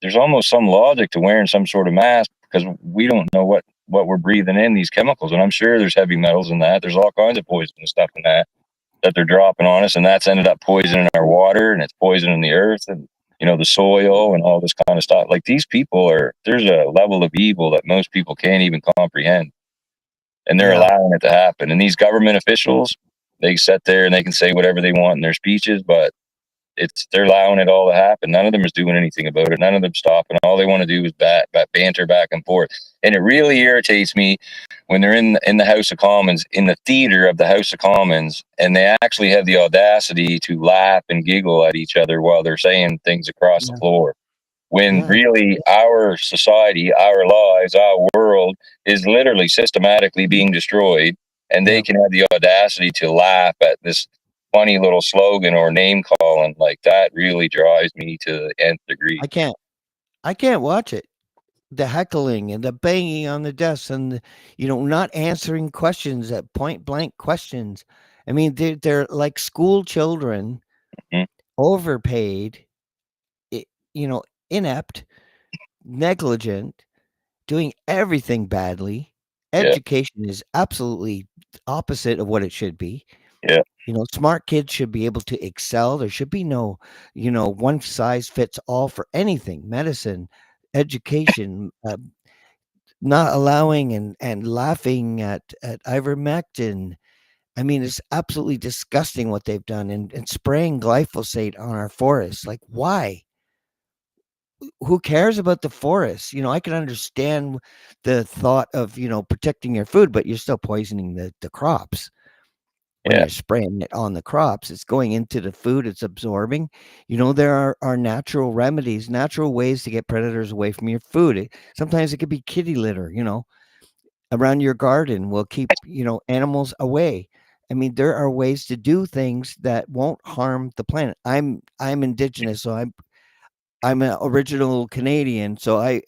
C: there's almost some logic to wearing some sort of mask because we don't know what we're breathing in these chemicals, and I'm sure there's heavy metals in that. There's all kinds of poisonous stuff in that they're dropping on us, and that's ended up poisoning our water, and it's poisoning the earth, and the soil, and all this kind of stuff. Like these people there's a level of evil that most people can't even comprehend, and they're
A: yeah,
C: allowing it to happen. And these government officials, they sit there and they can say whatever they want in their speeches, but they're allowing it all to happen. None of them is doing anything about it. None of them stopping. All they want to do is banter back and forth. And it really irritates me when they're in the House of Commons, in the theater of the House of Commons, and they actually have the audacity to laugh and giggle at each other while they're saying things across the
A: yeah,
C: floor. When
A: yeah,
C: really our society, our lives, our world is literally systematically being destroyed, and they
A: yeah.
C: can have the audacity to laugh at this funny little slogan or name calling. Like that really drives me to the nth degree.
A: I can't, I can't watch it. The heckling and the banging on the desks and not answering questions at point blank questions. I mean, they're like school children,
C: Mhm.
A: overpaid, i- inept, negligent, doing everything badly.
C: Yeah,
A: Education is absolutely opposite of what it should be.
C: yeah,
A: Smart kids should be able to excel. There should be no, one size fits all for anything. Medicine, education, not allowing and laughing at ivermectin. I mean, it's absolutely disgusting what they've done, and spraying glyphosate on our forests. Like, why? Who cares about the forests? I can understand the thought of protecting your food, but you're still poisoning the crops when
C: yeah,
A: you're spraying it on the crops. It's going into the food, it's absorbing. There are natural remedies, natural ways to get predators away from your food. Sometimes it could be kitty litter, around your garden will keep animals away. I mean, there are ways to do things that won't harm the planet. I'm indigenous, so I'm an original Canadian, so I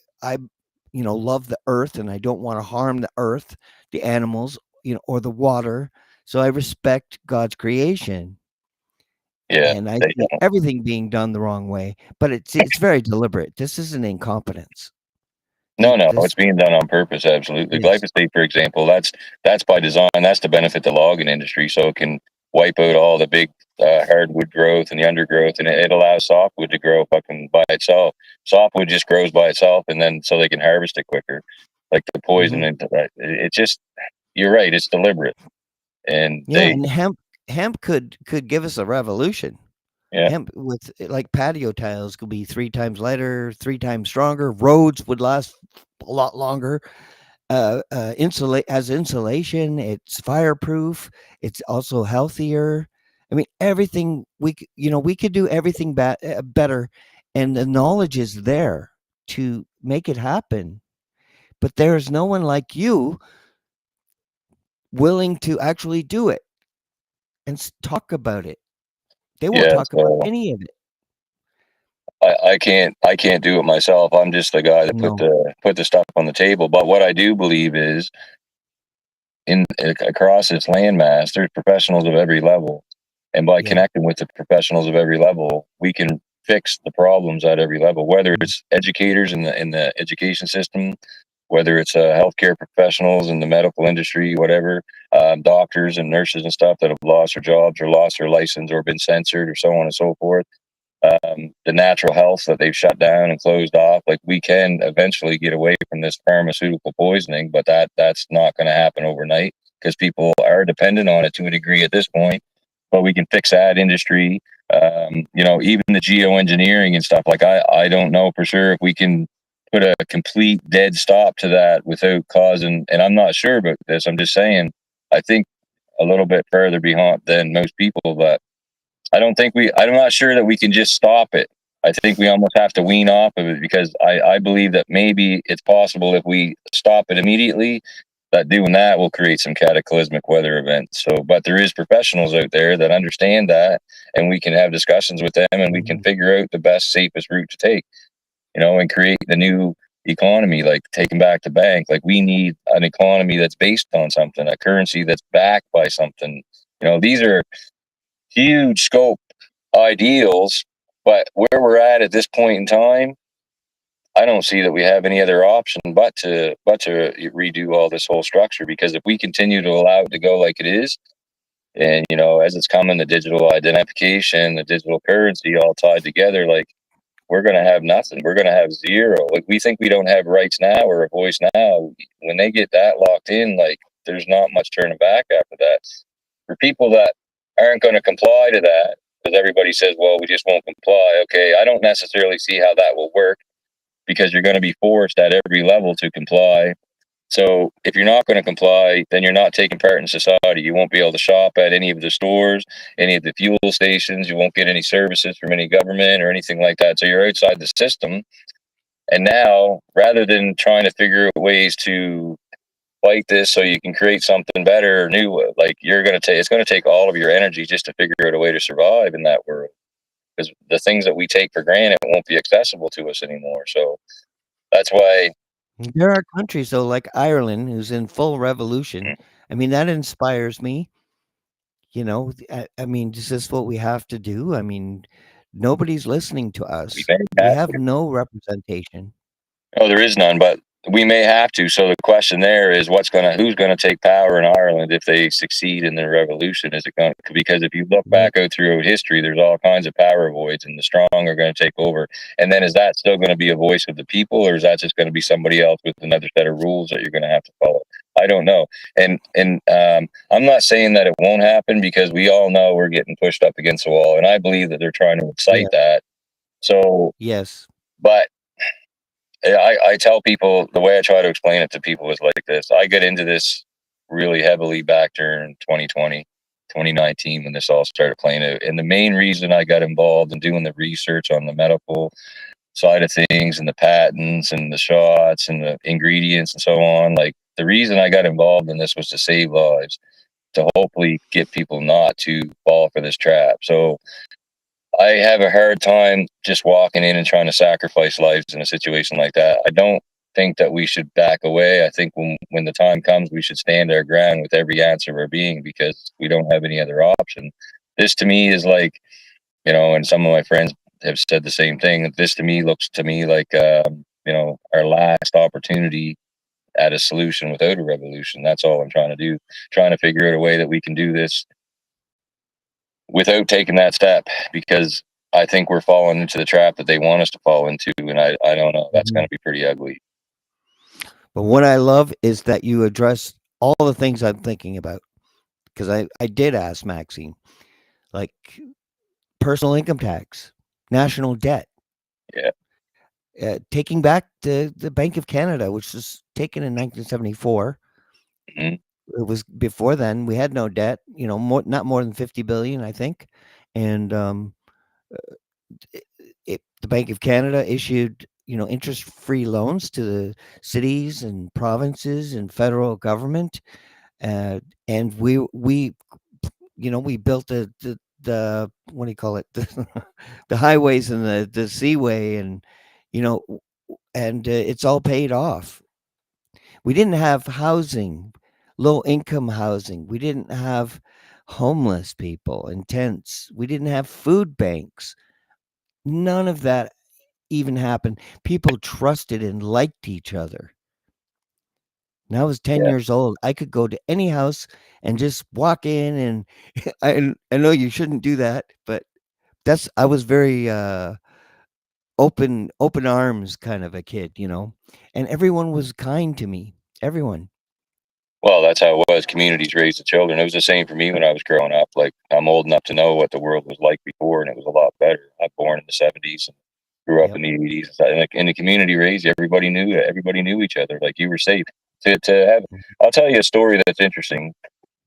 A: love the earth, and I don't want to harm the earth, the animals, or the water. So I respect God's creation,
C: yeah.
A: and I
C: They
A: see everything being done the wrong way, but it's very deliberate. This isn't incompetence.
C: No,
A: This
C: it's being done on purpose. Absolutely,
A: yes.
C: glyphosate, for example, that's by design. That's to benefit the logging industry, so it can wipe out all the big hardwood growth and the undergrowth, and it allows softwood to grow fucking by itself. Softwood just grows by itself, and then so they can harvest it quicker. Like the poison
A: Mhm.
C: into that, it just you're right. It's deliberate, and
A: Yeah, and hemp could give us a revolution.
C: yeah,
A: Hemp with like patio tiles could be 3 times lighter, 3 times stronger. Roads would last a lot longer. Insulate as insulation. It's fireproof. It's also healthier. I mean, everything we could do everything better, and the knowledge is there to make it happen. But there is no one like you willing to actually do it and talk about it. They won't
C: Yeah,
A: talk about
C: so
A: any of it.
C: I can't do it myself. I'm just the guy that put
A: No.
C: the stuff on the table. But what I do believe is in across this landmass, there's professionals of every level, and by
A: Yeah.
C: connecting with the professionals of every level, we can fix the problems at every level. Whether
A: Mhm.
C: it's educators in the education system, whether it's healthcare professionals in the medical industry, whatever, doctors and nurses and stuff that have lost their jobs or lost their license or been censored or so on and so forth. The natural health that they've shut down and closed off. Like we can eventually get away from this pharmaceutical poisoning, but that's not going to happen overnight because people are dependent on it to a degree at this point. But we can fix that industry. Even the geoengineering and stuff. Like I don't know for sure if we can put a complete dead stop to that without causing. And I'm not sure about this. I'm just saying. I think a little bit further behind than most people, but I'm not sure that we can just stop it. I think we almost have to wean off of it because I believe that maybe it's possible if we stop it immediately, that doing that will create some cataclysmic weather events. So, but there is professionals out there that understand that, and we can have discussions with them, and we can
A: Mhm.
C: figure out the best, safest route to take. And create the new economy, like taking back the bank. Like we need an economy that's based on something, a currency that's backed by something. These are huge scope ideals, but where we're at this point in time, I don't see that we have any other option but to redo all this whole structure. Because if we continue to allow it to go like it is, and as it's coming, the digital identification, the digital currency, all tied together, like we're gonna have nothing. We're gonna have zero. Like we think we don't have rights now or a voice now. When they get that locked in, like there's not much turning back after that. For people that aren't going to comply to that, because everybody says, well, we just won't comply. Okay, I don't necessarily see how that will work because you're going to be forced at every level to comply. So if you're not going to comply, then you're not taking part in society. You won't be able to shop at any of the stores, any of the fuel stations. You won't get any services from any government or anything like that. So you're outside the system. And now, rather than trying to figure out ways to fight this so you can create something better or new, like it's going to take all of your energy just to figure out a way to survive in that world, because the things that we take for granted won't be accessible to us anymore. So that's why.
A: There are countries, though, like Ireland, who's in full revolution. I mean, that inspires me. I mean, is this what we have to do? I mean, nobody's listening to
C: We
A: us.
C: may
A: We
C: have
A: have
C: to.
A: no representation.
C: Oh, there is none, but we may have to. So the question there is, who's gonna take power in Ireland if they succeed in their revolution? Is it going to, because if you look
A: Right.
C: back out through history, there's all kinds of power voids, and the strong are going to take over. And then is that still going to be a voice of the people, or is that just going to be somebody else with another set of rules that you're going to have to follow? I don't know. And I'm not saying that it won't happen because we all know we're getting pushed up against the wall, and I believe that they're trying to
A: Yeah.
C: excite that. So,
A: Yes.
C: but I tell people, the way I try to explain it to people is like this. I get into this really heavily back during 2020, 2019 when this all started playing out. And the main reason I got involved in doing the research on the medical side of things and the patents and the shots and the ingredients and so on, like the reason I got involved in this was to save lives, to hopefully get people not to fall for this trap. So I have a hard time just walking in and trying to sacrifice lives in a situation like that. I don't think that we should back away. I think when the time comes, we should stand our ground with every ounce of our being because we don't have any other option. This to me is like, and some of my friends have said the same thing. This to me looks to me like, our last opportunity at a solution without a revolution. That's all I'm trying to do. Trying to figure out a way that we can do this without taking that step, because I think we're falling into the trap that they want us to fall into. And I don't know. That's going
A: Mhm.
C: to be pretty ugly.
A: But what I love is that you address all the things I'm thinking about because I did ask Maxine, like personal income tax, national debt,
C: Yeah.
A: taking back the Bank of Canada, which was taken in 1974.
C: Hmm.
A: It was before then. We had no debt, not more than 50 billion, I think. And it, the Bank of Canada issued, interest-free loans to the cities and provinces and federal government. And we built the what do you call it, the highways and the seaway, and you know it's all paid off. We didn't have housing, low income housing. We didn't have homeless people in tents. We didn't have food banks. None of that even happened. People trusted and liked each other. When I was 10
C: Yeah.
A: years old, I could go to any house and just walk in, and I know you shouldn't do that, but I was very open arms kind of a kid. And everyone was kind to me. Everyone.
C: Well, that's how it was. Communities raised the children. It was the same for me when I was growing up. Like, I'm old enough to know what the world was like before, and it was a lot better. I was born in the '70s and grew up
A: Yep.
C: in the '80s. And the community raised you. Everybody knew each other. Like, you were safe. To have, I'll tell you a story that's interesting.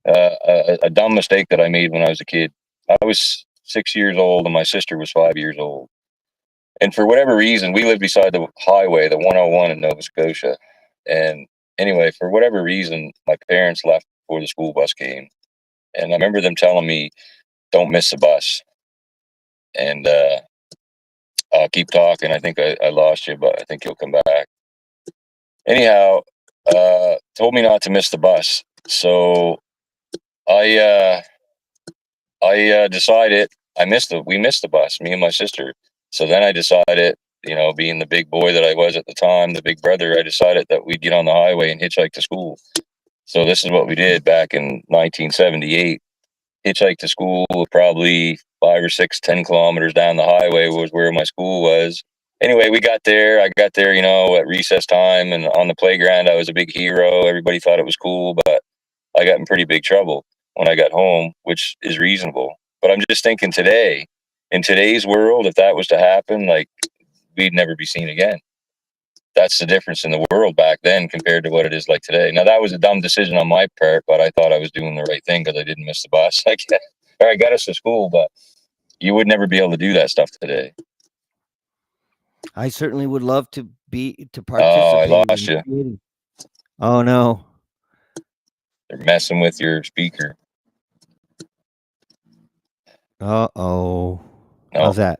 C: A dumb mistake that I made when I was a kid. I was 6 years old, and my sister was 5 years old. And for whatever reason, we lived beside the highway, the 101 in Nova Scotia. And anyway, for whatever reason, my parents left before the school bus came. And I remember them telling me, don't miss the bus. And I'll keep talking. I think I lost you, but I think you'll come back. Anyhow, told me not to miss the bus. So I decided we missed the bus, me and my sister. So then I decided, being the big boy that I was at the time, the big brother, I decided that we'd get on the highway and hitchhike to school. So this is what we did back in 1978. Hitchhiked to school, probably 5 or 6, 10 kilometers down the highway was where my school was. Anyway, we got there. I got there, at recess time, and on the playground, I was a big hero. Everybody thought it was cool, but I got in pretty big trouble when I got home, which is reasonable. But I'm just thinking today, in today's world, if that was to happen, like, we'd never be seen again. That's the difference in the world back then compared to what it is like today. Now, that was a dumb decision on my part, but I thought I was doing the right thing because I didn't miss the bus. I got us to school, but you would never be able to do that stuff today.
A: I certainly would love to
C: Oh, I
A: participate
C: lost
A: in
C: you.
A: creating. Oh no.
C: They're messing with your speaker.
A: Uh-oh.
C: No.
A: How's that?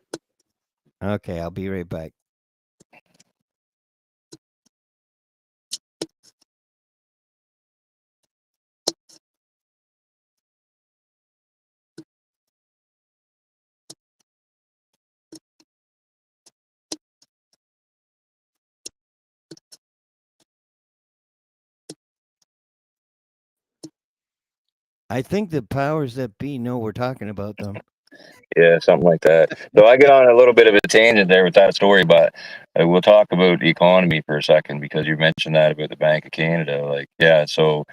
A: Okay, I'll be right back. I think the powers that be know we're talking about them.
C: Yeah, something like that. So I get on a little bit of a tangent there with that story, but we'll talk about the economy for a second because you mentioned that about the Bank of Canada. Like, yeah, so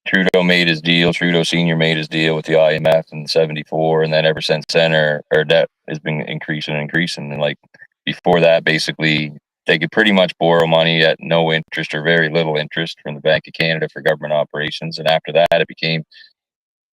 C: Trudeau made his deal. Trudeau Senior made his deal with the IMF in '74, and then ever since then, our debt has been increasing and increasing. And like before that, basically, they could pretty much borrow money at no interest or very little interest from the Bank of Canada for government operations. And after that, it became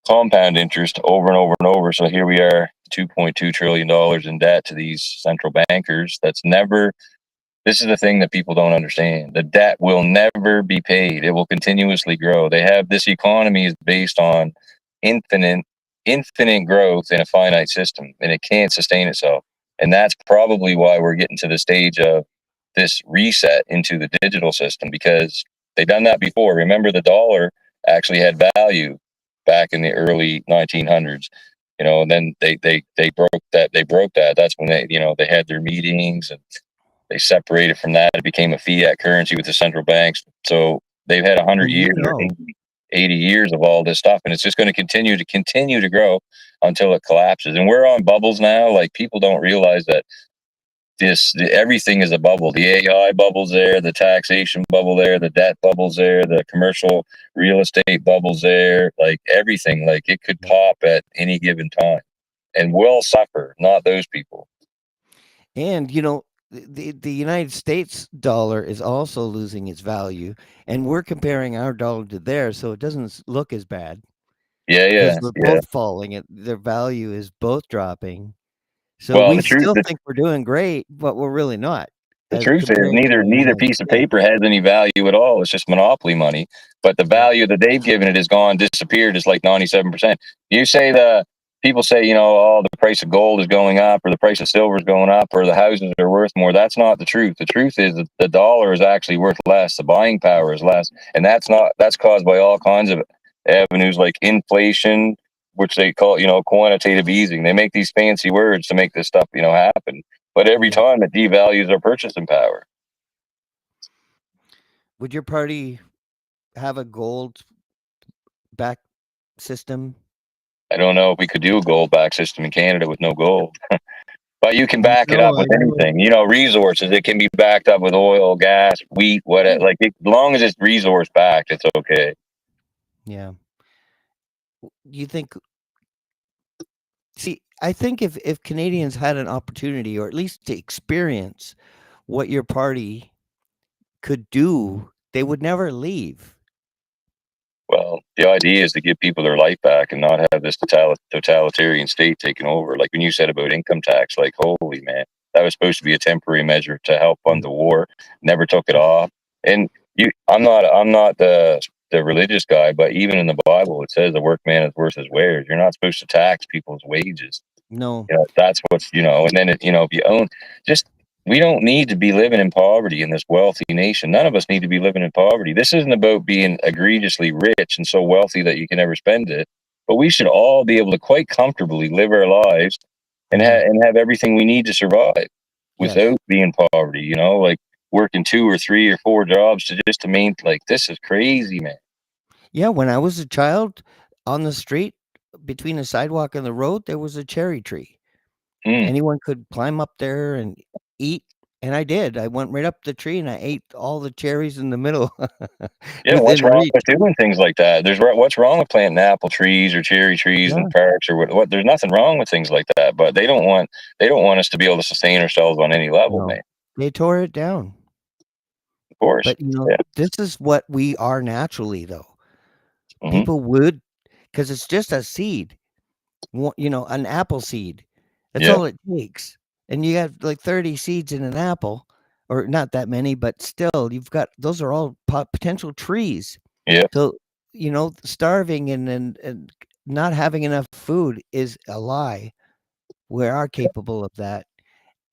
C: compound interest over and over and over. So here we are, $2.2 trillion in debt to these central bankers. This is the thing that people don't understand. The debt will never be paid. It will continuously grow. This economy is based on infinite, infinite growth in a finite system, and it can't sustain itself. And that's probably why we're getting to the stage of this reset into the digital system because they've done that before. Remember, the dollar actually had value back in the early 1900s. And then they broke that. They broke that. That's when they had their meetings and they separated from that. It became a fiat currency with the central banks. So they've had 100
A: Well,
C: years or 80 years of all this stuff, and it's just going to continue to grow until it collapses. And we're on bubbles now. Like, people don't realize that everything is a bubble. The AI bubble's there, the taxation bubble there, the debt bubble's there, the commercial real estate bubble's there. Like, everything, like, it could pop at any given time, and we'll suffer, not those people.
A: And the United States dollar is also losing its value, and we're comparing our dollar to theirs, so it doesn't look as bad because
C: Yeah.
A: we're both falling. Their value is both dropping. So
C: Well,
A: we
C: the truth,
A: still think we're doing great, but we're really not.
C: The
A: as
C: truth is,
A: compared to the
C: neither
A: United
C: piece of
A: States.
C: paper has any value at all. It's just monopoly money. But the
A: Yeah,
C: value that they've given it is gone, disappeared. It's like 97%. You say the people say, oh, the price of gold is going up, or the price of silver is going up, or the houses are worth more. That's not the truth. The truth is that the dollar is actually worth less. The buying power is less, and that's caused by all kinds of avenues like inflation, which they call quantitative easing. They make these fancy words to make this stuff happen. But every
A: yeah.
C: time it devalues our purchasing power.
A: Would your party have a gold back system?
C: I don't know if we could do a gold back system in Canada with no gold, but you can back it
A: No,
C: up
A: I
C: with
A: know.
C: anything. Resources. It can be backed up with oil, gas, wheat, whatever. Like as long as it's resource backed, it's okay.
A: Yeah. You think? See, I think if Canadians had an opportunity, or at least to experience what your party could do, they would never leave.
C: Well, the idea is to give people their life back and not have this totalitarian state taking over. Like when you said about income tax, like holy man, that was supposed to be a temporary measure to help fund the war. Never took it off. And I'm not the religious guy, but even in the Bible it says the workman is worth his wares. You're not supposed to tax people's wages.
A: No.
C: That's what's and then if you own, just we don't need to be living in poverty in this wealthy nation. None of us need to be living in poverty. This isn't about being egregiously rich and so wealthy that you can never spend it, but we should all be able to quite comfortably live our lives and
A: Mhm.
C: have everything we need to survive
A: Yes.
C: without being poverty. Like working 2 or 3 or 4 jobs to maintain. Like this is crazy, man.
A: Yeah, when I was a child, on the street between the sidewalk and the road, there was a cherry tree.
C: Mm.
A: Anyone could climb up there and eat, and I did. I went right up the tree and I ate all the cherries in the middle
C: Yeah, what's
A: within
C: wrong
A: reach.
C: with doing things like that? What's wrong with planting apple trees or cherry trees in
A: Yeah,
C: parks or what? There's nothing wrong with things like that, but they don't want us to be able to sustain ourselves on any level,
A: no.
C: man.
A: They tore it down.
C: Of course,
A: But,
C: yeah.
A: this is what we are naturally, though.
C: Hmm.
A: People would, because it's just a seed, an apple seed. That's
C: Yeah,
A: all it takes. And you have like 30 seeds in an apple, or not that many, but still, those are all potential trees.
C: yeah,
A: So, starving and not having enough food is a lie. We are capable of that.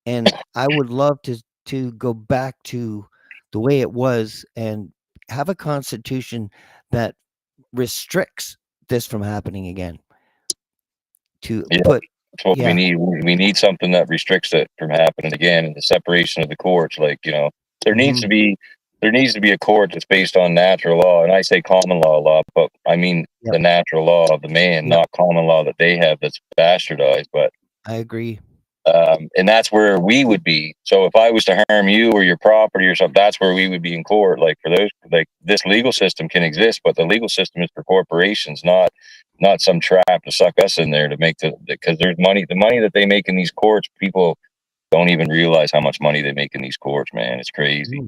A: And I would love to go back to the way it was and have a constitution that restricts this from happening again. To
C: yeah.
A: put
C: That's what we
A: Yeah.
C: need. We need something that restricts it from happening again, and the separation of the courts. Like there needs
A: Mhm.
C: to be there needs to be a court that's based on natural law, and I say common law, but I mean
A: Yep.
C: the natural law of the man,
A: Yep.
C: not common law that they have that's bastardized. But
A: I agree.
C: and that's where we would be. So if I was to harm you or your property or something, that's where we would be in court. Like for those, like this legal system can exist, but the legal system is for corporations, not some trap to suck us in there to make because there's money. The money that they make in these courts, people don't even realize how much money they make in these courts. Man, it's crazy.
A: Mm.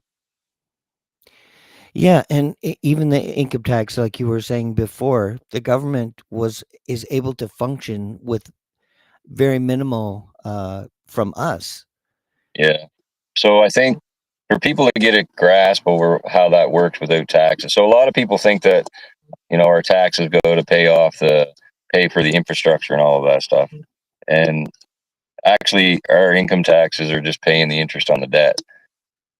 A: Yeah, and even the income tax, like you were saying before, the government is able to function with very minimal from us.
C: Yeah. So I think for people to get a grasp over how that works without taxes. So a lot of people think that our taxes go to pay for the infrastructure and all of that stuff. And actually, our income taxes are just paying the interest on the debt.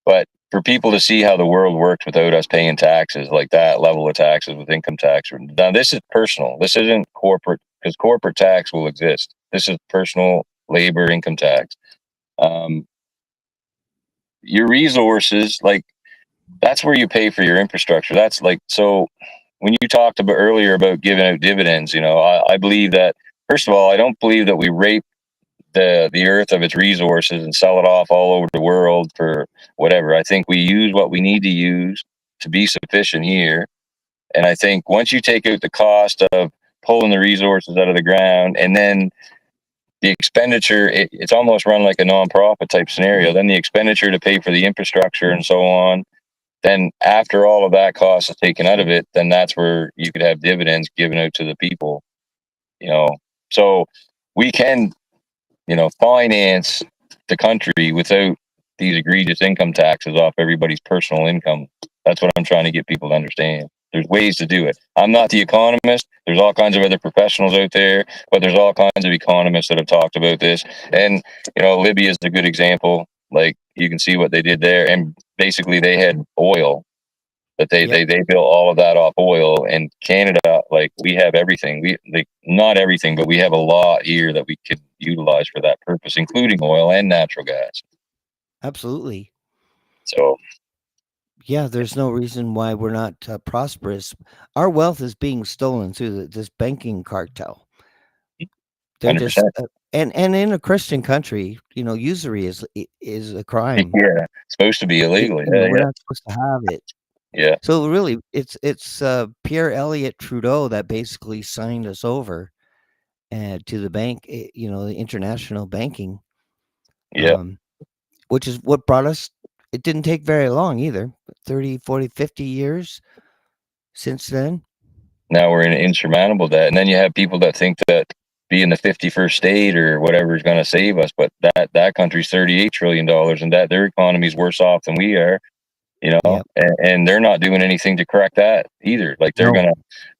C: But for people to see how the world works without us paying taxes, like that level of taxes with income tax, now this is personal. This isn't corporate because corporate tax will exist. This is personal labor income tax. Um, your resources, like that's where you pay for your infrastructure. That's like so. When you talked about earlier about giving out dividends, I believe that first of all, I don't believe that we rape the earth of its resources and sell it off all over the world for whatever. I think we use what we need to use to be sufficient here. And I think once you take out the cost of pulling the resources out of the ground and then the expenditure, it's almost run like a nonprofit type scenario. Then the expenditure to pay for the infrastructure and so on. Then after all of that cost is taken out of it, then that's where you could have dividends given out to the people, you know. So we can finance the country without these egregious income taxes off everybody's personal income. That's what I'm trying to get people to understand. There's ways to do it. I'm not the economist. There's all kinds of other professionals out there, but there's all kinds of economists that have talked about this. And, Libya is a good example. Like, you can see what they did there. And basically, they had oil that
A: Yep,
C: they built all of that off oil. And Canada, like, we have everything. We, like, not everything, but we have a lot here that we could utilize for that purpose, including oil and natural gas.
A: absolutely.
C: So,
A: Yeah, there's no reason why we're not prosperous. Our wealth is being stolen through this banking cartel. They're just
C: 100%.
A: and in a Christian country, usury is a crime.
C: Yeah, it's supposed to be illegal. Yeah,
A: We're
C: yeah,
A: not supposed to have it.
C: yeah.
A: So really, it's Pierre Elliott Trudeau that basically signed us over to the bank, the international banking,
C: Yeah.
A: um, which is what brought us. It didn't take very long either, 30, 40, 50 years since then.
C: Now we're in insurmountable debt, and then you have people that think that being the 51st state or whatever is going to save us, but that country's $38 trillion in debt. Their economy's worse off than we are.
A: Yeah.
C: And they're not doing anything to correct that either. Like, they're
A: No.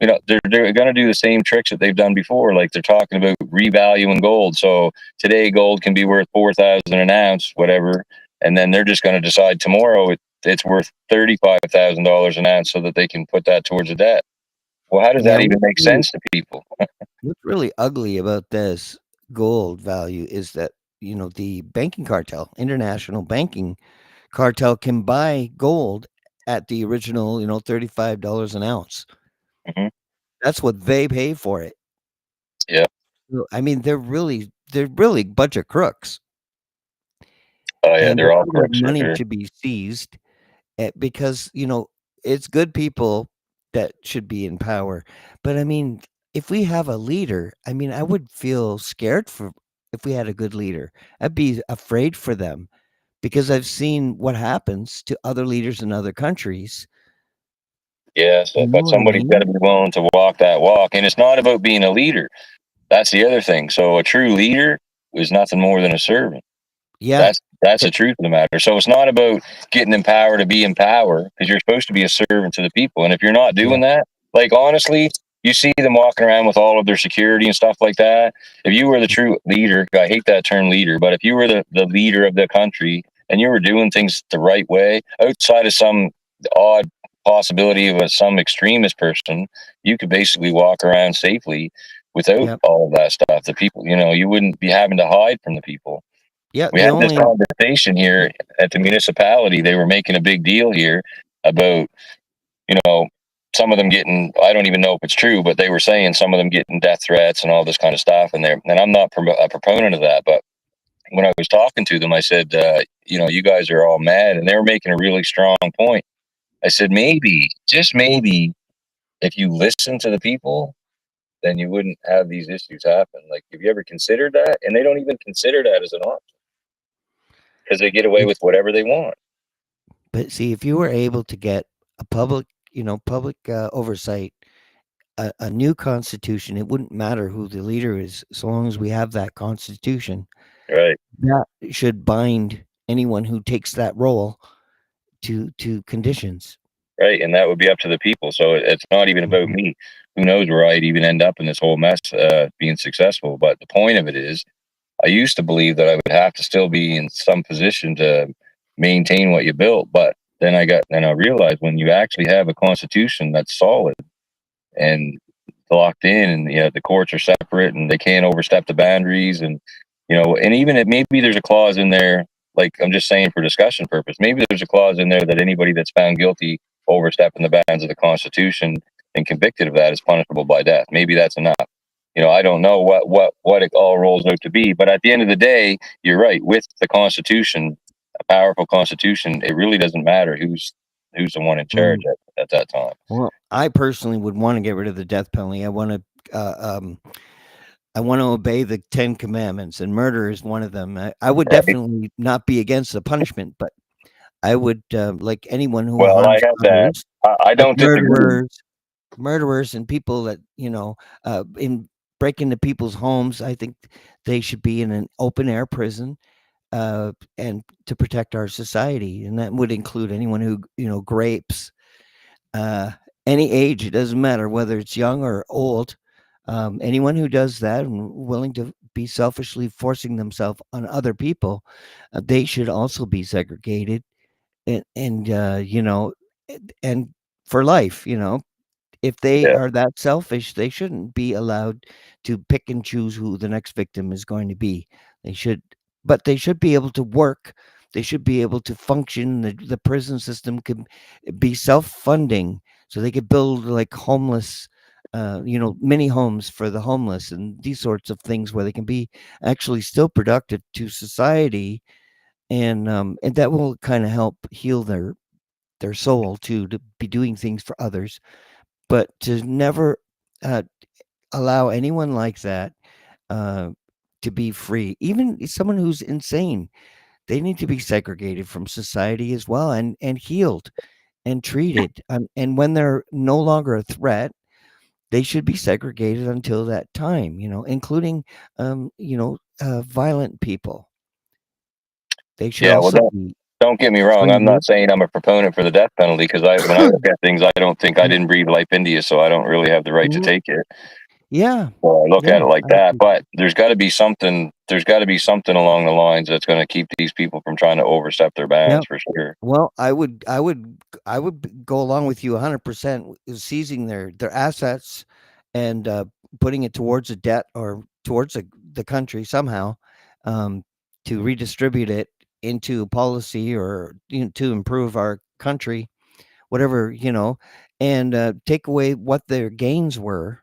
C: gonna, they're gonna do the same tricks that they've done before. Like, they're talking about revaluing gold. So today gold can be worth 4,000 an ounce, whatever, and then they're just gonna decide tomorrow it's worth $35,000 an ounce, so that they can put that towards the debt. Well, how does
A: Yeah.
C: that even make sense to people?
A: What's really ugly about this gold value is that the banking cartel, international banking cartel, can buy gold at the original, $35 an ounce.
C: Hmm.
A: That's what they pay for it.
C: Yeah.
A: So, I mean, they're really a bunch of crooks,
C: Oh yeah,
A: and
C: they're all
A: all their
C: crooks for
A: money
C: sure.
A: should be seized because it's good people that should be in power. But I mean, if we have a leader, I mean, I would feel scared for if we had a good leader. I'd be afraid for them because I've seen what happens to other leaders in other countries.
C: Yeah, so,
A: You know
C: but
A: what I
C: somebody's got to
A: mean?
C: be willing to walk that walk, and it's not about being a leader. That's the other thing. So a true leader is nothing more than a servant.
A: Yeah.
C: That's
A: eh,
C: the truth of the matter. So it's not about getting in power to be in power, because you're supposed to be a servant to the people. And if you're not
A: Yeah.
C: doing that, like, honestly, you see them walking around with all of their security and stuff like that. If you were the true leader, I hate that term leader, but if you were the leader of the country and you were doing things the right way, outside of some odd possibility of some extremist person, you could basically walk around safely without
A: Yeah.
C: all of that stuff. The people, you wouldn't be having to hide from the people.
A: Yeah.
C: We
A: The
C: had this
A: only
C: conversation here at the municipality. They were making a big deal here about, you know, some of them getting, I don't even know if it's true, but they were saying some of them getting death threats and all this kind of stuff. And I'm not a proponent of that. But when I was talking to them, I said, you guys are all mad. And they were making a really strong point. I said, maybe, just maybe, if you listen to the people, then you wouldn't have these issues happen. Like, have you ever considered that? And they don't even consider that as an option, because they get away
A: if
C: with whatever they want.
A: but see, if you were able to get a public oversight, a new constitution, it wouldn't matter who the leader is, as long as we have that constitution.
C: Right.
A: That should bind anyone who takes that role to conditions.
C: Right. And that would be up to the people. So it's not even about
A: Mhm.
C: me. Who knows where I'd even end up in this whole mess, being successful. But the point of it is, I used to believe that I would have to still be in some position to maintain what you built. But then I realized, when you actually have a constitution that's solid and locked in, and the courts are separate and they can't overstep the boundaries, and even if maybe there's a clause in there, like, I'm just saying for discussion purpose, maybe there's a clause in there that anybody that's found guilty overstepping the bounds of the Constitution and convicted of that is punishable by death. Maybe that's enough. I don't know what it all rolls out to be, but at the end of the day, you're right. With the Constitution, a powerful Constitution, it really doesn't matter who's the one in charge
A: Mm.
C: at that time.
A: Well, I personally would want to get rid of the death penalty. I want to obey the 10 commandments, and murder is one of them. I would
C: Right.
A: definitely not be against the punishment, but I would, like anyone who
C: Well, I
A: harms
C: have that.
A: others,
C: I
A: like
C: don't disagree.
A: murderers and people that, in break into people's homes. I think they should be in an open air prison. and to protect our society, and that would include anyone who grapes uh, any age. It doesn't matter whether it's young or old. Anyone who does that and willing to be selfishly forcing themselves on other people, they should also be segregated, and and for life. If they
C: Yeah.
A: are that selfish, they shouldn't be allowed to pick and choose who the next victim is going to be. They should, but they should be able to work. They should be able to function. The prison system can be self-funding, so they could build like homeless, mini homes for the homeless and these sorts of things where they can be actually still productive to society, and that will kind of help heal their soul too, to be doing things for others, but to never uh, allow anyone like that uh, to be free. Even someone who's insane, they need to be segregated from society as well, and healed and treated. And when they're no longer a threat, they should be segregated until that time. Including violent people. They should
C: Yeah. Well,
A: also be
C: don't get me wrong. I'm not
A: treated.
C: saying I'm a proponent for the death penalty because when I look at things, I don't think I didn't breathe life into you, so I don't really have the right to
A: Mhm.
C: take it.
A: Yeah,
C: So I look at
A: yeah,
C: it like
A: I
C: that.
A: agree.
C: But there's got to be something. There's got to be something along the lines that's going to keep these people from trying to overstep their
A: Yeah.
C: bounds for sure.
A: Well, I would go along with you 100%, seizing their assets and putting it towards a debt or towards the country somehow, um, to redistribute it into policy, or to improve our country, whatever, and take away what their gains were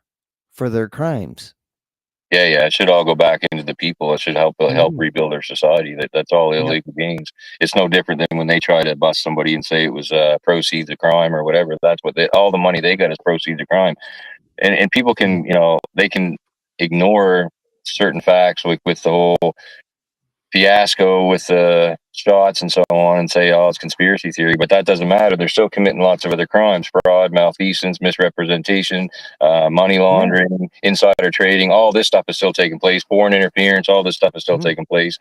A: for their crimes.
C: Yeah, yeah. It should all go back into the people. It should help
A: Hmm.
C: rebuild their society. That's all
A: Yep.
C: illegal gains. It's no different than when they try to bust somebody and say it was proceeds of crime or whatever. That's what all the money they got is proceeds of crime. And people
A: Mhm.
C: can they can ignore certain facts, like with the whole fiasco with the shots and so on, and say, oh, it's conspiracy theory, but that doesn't matter. They're still committing lots of other crimes: fraud, malfeasance, misrepresentation, money
A: Yeah.
C: laundering, insider trading. All this stuff is still taking place. Foreign interference. All this stuff is still
A: Hmm.
C: taking place.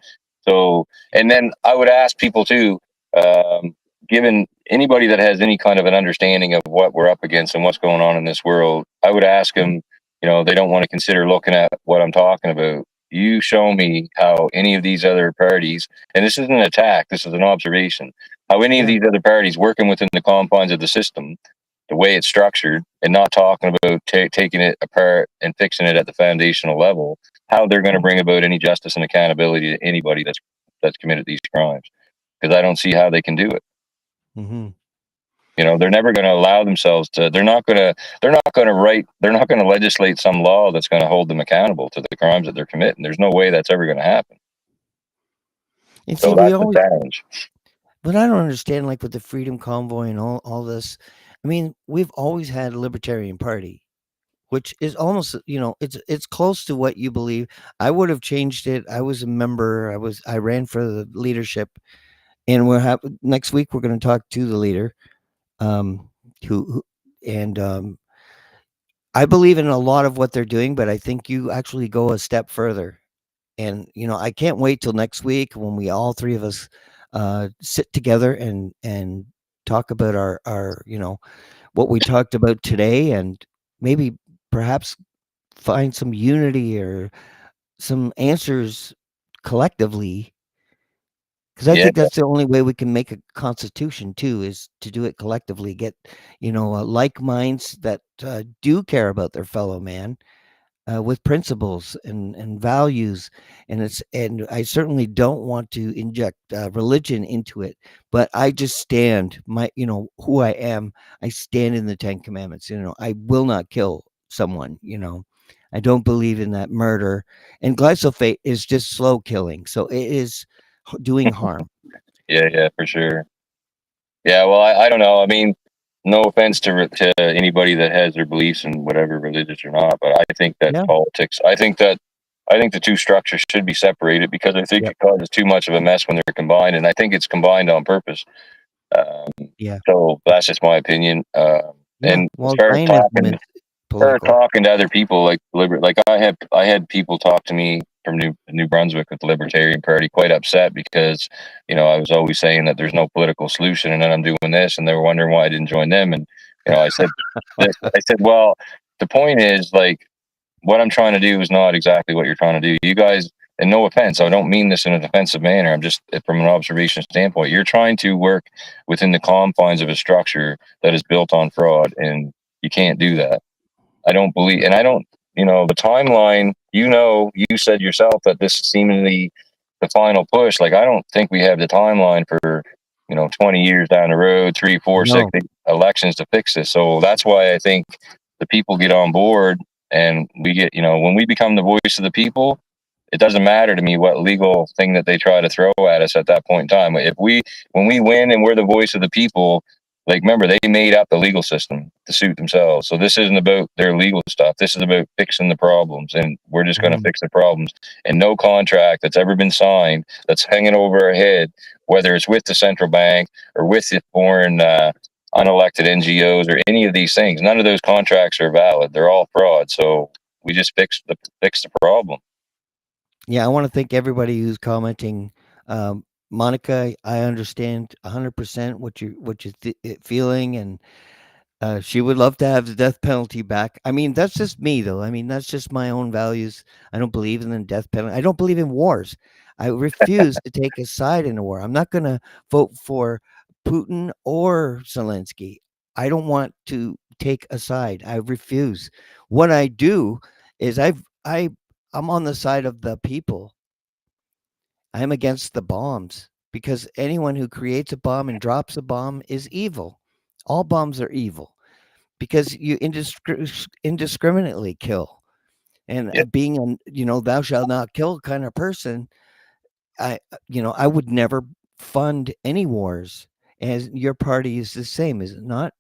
C: So, and then I would ask people too, um, given anybody that has any kind of an understanding of what we're up against and what's going on in this world, I would ask them, they don't want to consider looking at what I'm talking about. You show me how any of these other parties, and this isn't an attack, this is an observation, how any of
A: Yeah.
C: these other parties working within the confines of the system, the way it's structured, and not talking about taking it apart and fixing it at the foundational level, how they're going to bring about any justice and accountability to anybody that's committed these crimes. Because I don't see how they can do it.
A: Hmm.
C: They're never going to allow themselves to. They're not going to write. They're not going to legislate some law that's going to hold them accountable to the crimes that they're committing. There's no way that's ever going to happen.
A: And see,
C: So
A: we
C: that's the
A: always,
C: challenge.
A: but I don't understand, like with the Freedom Convoy and all this. I mean, we've always had a Libertarian Party, which is almost, it's close to what you believe. I would have changed it. I was a member. I ran for the leadership, and next week we're going to talk to the leader, um, who and I believe in a lot of what they're doing, but I think you actually go a step further. And I can't wait till next week when we all three of us sit together and talk about our what we talked about today, and maybe perhaps find some unity or some answers collectively, because I
C: Yeah,
A: think that's the only way we can make a constitution too, is to do it collectively. Get like minds that do care about their fellow man, with principles and values, and I certainly don't want to inject religion into it, but I just stand my who I am. I stand in the Ten Commandments. I will not kill someone. I don't believe in that murder, and glyphosate is just slow killing, so it is doing harm.
C: yeah, yeah, for sure. Yeah, well, I don't know. I mean, no offense to anybody that has their beliefs in whatever religious or not, but I think that
A: Yeah.
C: politics. I think the two structures should be separated because I think
A: Yep.
C: it causes too much of a mess when they're combined, and I think it's combined on purpose.
A: Yeah.
C: So that's just my opinion.
A: Yeah.
C: And as
A: Well,
C: far as
A: Zionism
C: talking,
A: is political.
C: to other people like I had people talk to me from New Brunswick with the Libertarian Party, quite upset because I was always saying that there's no political solution, and then I'm doing this, and they were wondering why I didn't join them. And I said well, the point is, like, what I'm trying to do is not exactly what you're trying to do. You guys, and no offense, I don't mean this in a defensive manner. I'm just from an observation standpoint. You're trying to work within the confines of a structure that is built on fraud, and you can't do that. I don't believe, and I don't, the timeline, you said yourself that this is seemingly the final push. Like, I don't think we have the timeline for, 20 years down the road, 3, 4, 6
A: No.
C: elections to fix this. So that's why I think the people get on board and we get, when we become the voice of the people, it doesn't matter to me what legal thing that they try to throw at us at that point in time. When we win and we're the voice of the people, like, remember, they made up the legal system to suit themselves. So this isn't about their legal stuff. This is about fixing the problems, and we're just going to fix the problems. And no contract that's ever been signed that's hanging over our head, whether it's with the central bank or with the foreign unelected NGOs or any of these things, none of those contracts are valid. They're all fraud. So we just fix the problem.
A: Yeah, I want to thank everybody who's commenting. Monica, I understand 100% what you're feeling, and she would love to have the death penalty back. I mean, that's just me, though. I mean, that's just my own values. I don't believe in the death penalty. I don't believe in wars. I refuse to take a side in a war. I'm not going to vote for Putin or Zelensky. I don't want to take a side. I refuse. What I do is I'm on the side of the people. I'm against the bombs because anyone who creates a bomb and drops a bomb is evil. All bombs are evil because you indiscriminately kill. And
C: Yeah.
A: being thou shalt not kill kind of person, I would never fund any wars. As your party is the same, is it not?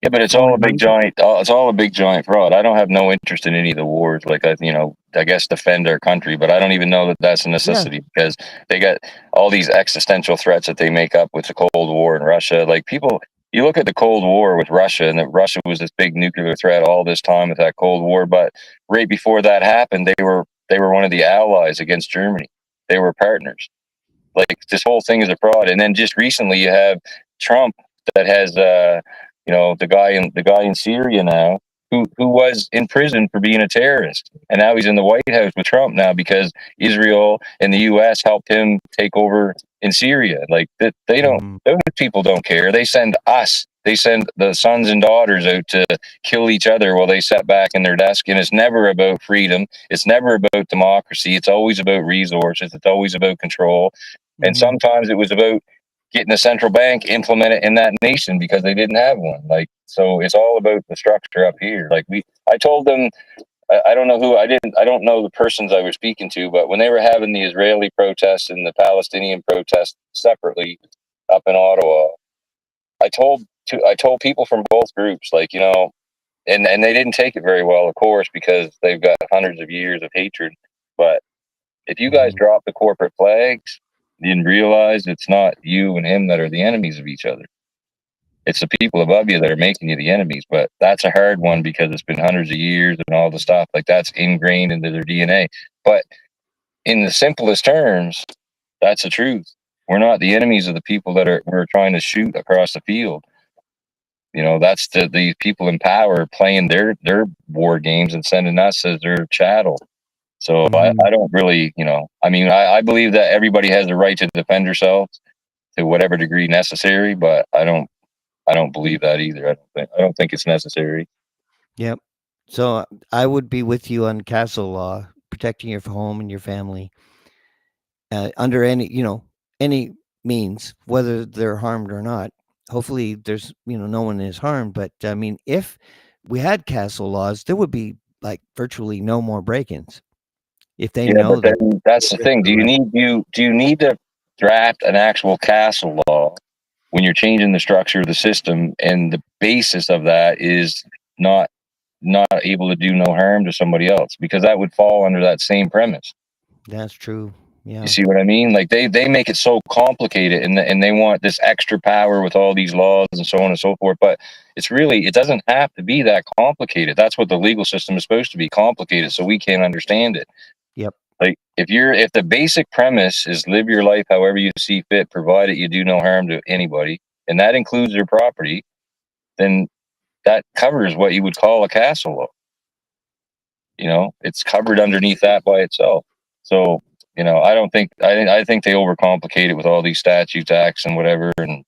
C: Yeah, but it's all a
A: Foreign
C: big
A: money.
C: giant. It's all a big giant fraud. I don't have no interest in any of the wars. Like, I guess defend our country, but I don't even know that that's a
A: Yeah.
C: necessity because they got all these existential threats that they make up with the Cold War in Russia. Like, people, you look at the Cold War with Russia, and that Russia was this big nuclear threat all this time with that Cold War. But right before that happened, they were one of the allies against Germany. They were partners. Like, this whole thing is a fraud. And then just recently, you have Trump that has the guy in Syria now who was in prison for being a terrorist, and now he's in the White House with Trump now because Israel and the U.S. helped him take over in Syria. Like, that, they don't.
A: Mhm.
C: Those people don't care. They send us. They send the sons and daughters out to kill each other while they sit back in their desk. And it's never about freedom. It's never about democracy. It's always about resources. It's always about control. And
A: Mhm.
C: sometimes it was about getting a central bank implemented in that nation because they didn't have one. Like, so it's all about the structure up here. Like, I told them, I don't know who, I don't know the persons I was speaking to, but when they were having the Israeli protests and the Palestinian protests separately up in Ottawa, I told people from both groups, like, and they didn't take it very well, of course, because they've got hundreds of years of hatred. But if you guys
A: Mhm.
C: drop the corporate flags, you realize it's not you and him that are the enemies of each other. It's the people above you that are making you the enemies. But that's a hard one because it's been hundreds of years and all the stuff like that's ingrained into their DNA. But in the simplest terms, that's the truth. We're not the enemies of the people that we're trying to shoot across the field. That's the people in power playing their war games and sending us as their chattel. So
A: Mhm.
C: I don't really, I mean, I believe that everybody has the right to defend themselves to whatever degree necessary, but I don't believe that either. I don't think it's necessary.
A: Yep. So I would be with you on castle law, protecting your home and your family under any means, whether they're harmed or not. Hopefully, there's no one is harmed. But I mean, if we had castle laws, there would be like virtually no more break-ins if they
C: Yeah, but
A: know that
C: then that's the
A: risk
C: thing. Do
A: their
C: you
A: life.
C: need to draft an actual castle law when you're changing the structure of the system and the basis of that is not able to do no harm to somebody else, because that would fall under that same premise.
A: That's true.
C: You
A: Yeah.
C: see what I mean? Like, they make it so complicated, and they want this extra power with all these laws and so on and so forth. But it doesn't have to be that complicated. That's what the legal system is supposed to be, complicated, so we can't understand it.
A: Yep.
C: Like if the basic premise is live your life however you see fit, provided you do no harm to anybody, and that includes their property, then that covers what you would call a castle law. It's covered underneath that by itself. So, I think they overcomplicate it with all these statutes, acts, and whatever. And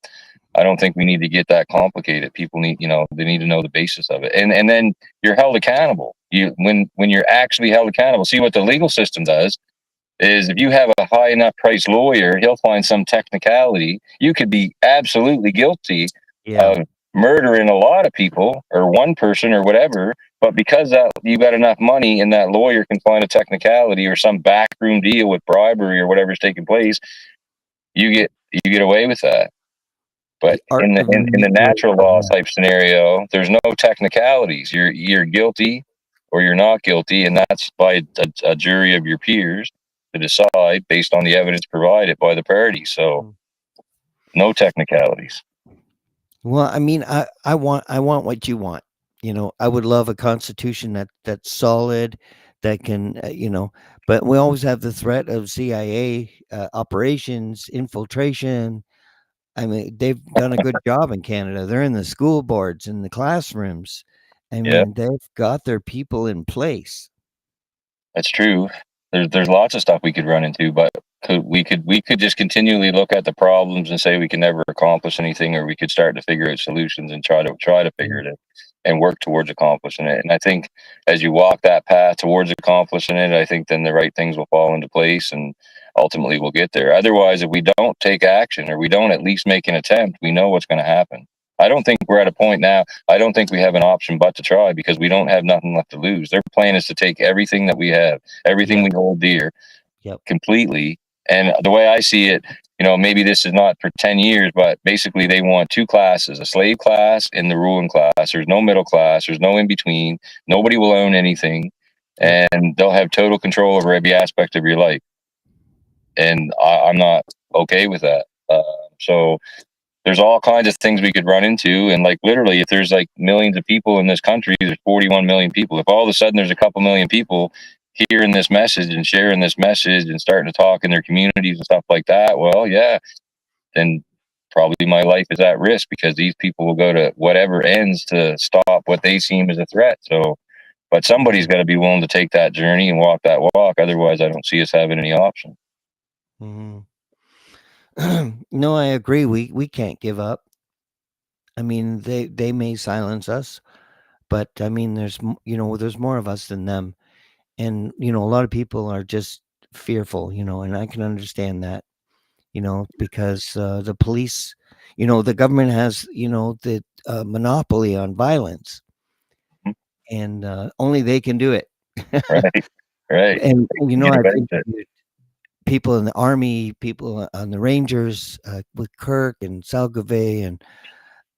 C: I don't think we need to get that complicated. People need, they need to know the basis of it, and then you're held accountable. When you're actually held accountable. See what the legal system does is if you have a high enough priced lawyer, he'll find some technicality. You could be absolutely guilty
A: Yeah.
C: of murdering a lot of people or one person or whatever, but because that you got enough money and that lawyer can find a technicality or some backroom deal with bribery or whatever's taking place, you get away with that. But
A: The art
C: in the
A: of
C: in the
A: manipulating.
C: natural law type scenario, there's no technicalities. You're guilty or you're not guilty, and that's by a jury of your peers to decide based on the evidence provided by the party. So
A: Mm.
C: no technicalities.
A: Well, I mean, I want what you want. I would love a constitution that's solid, that can, but we always have the threat of CIA operations, infiltration. I mean, they've done a good job in Canada. They're in the school boards, in the classrooms. I
C: Yeah,
A: mean, they've got their people in place.
C: that's true. There's lots of stuff we could run into, but we could just continually look at the problems and say we can never accomplish anything, or we could start to figure out solutions and try to figure
A: Mm.
C: it out and work towards accomplishing it. And I think as you walk that path towards accomplishing it, I think then the right things will fall into place and ultimately we'll get there. Otherwise, if we don't take action or we don't at least make an attempt, we know what's going to happen. I don't think we're at a point now. I don't think we have an option but to try because we don't have nothing left to lose. Their plan is to take everything that we have, everything
A: Yep.
C: we hold dear,
A: Yep.
C: completely. And the way I see it, maybe this is not for 10 years, but basically they want two classes, a slave class and the ruling class. There's no middle class, there's no in between. Nobody will own anything,
A: Yep.
C: and they'll have total control over every aspect of your life. And I'm not okay with that. So there's all kinds of things we could run into. And like literally, if there's like millions of people in this country, there's 41 million people. If all of a sudden there's a couple million people hearing this message and sharing this message and starting to talk in their communities and stuff like that, well, yeah, then probably my life is at risk because these people will go to whatever ends to stop what they seem as a threat. So, but somebody's got to be willing to take that journey and walk that walk. Otherwise, I don't see us having any option.
A: Mhm. No, I agree. We can't give up. I mean, they may silence us, but I mean, there's more of us than them, and a lot of people are just fearful, and I can understand that, because the police, the government has, the monopoly on violence, and only they can do it.
C: Right. Right.
A: And
C: Get
A: I've
C: away with it.
A: interviewed people in the army, people on the Rangers, with Kirk and Salgave,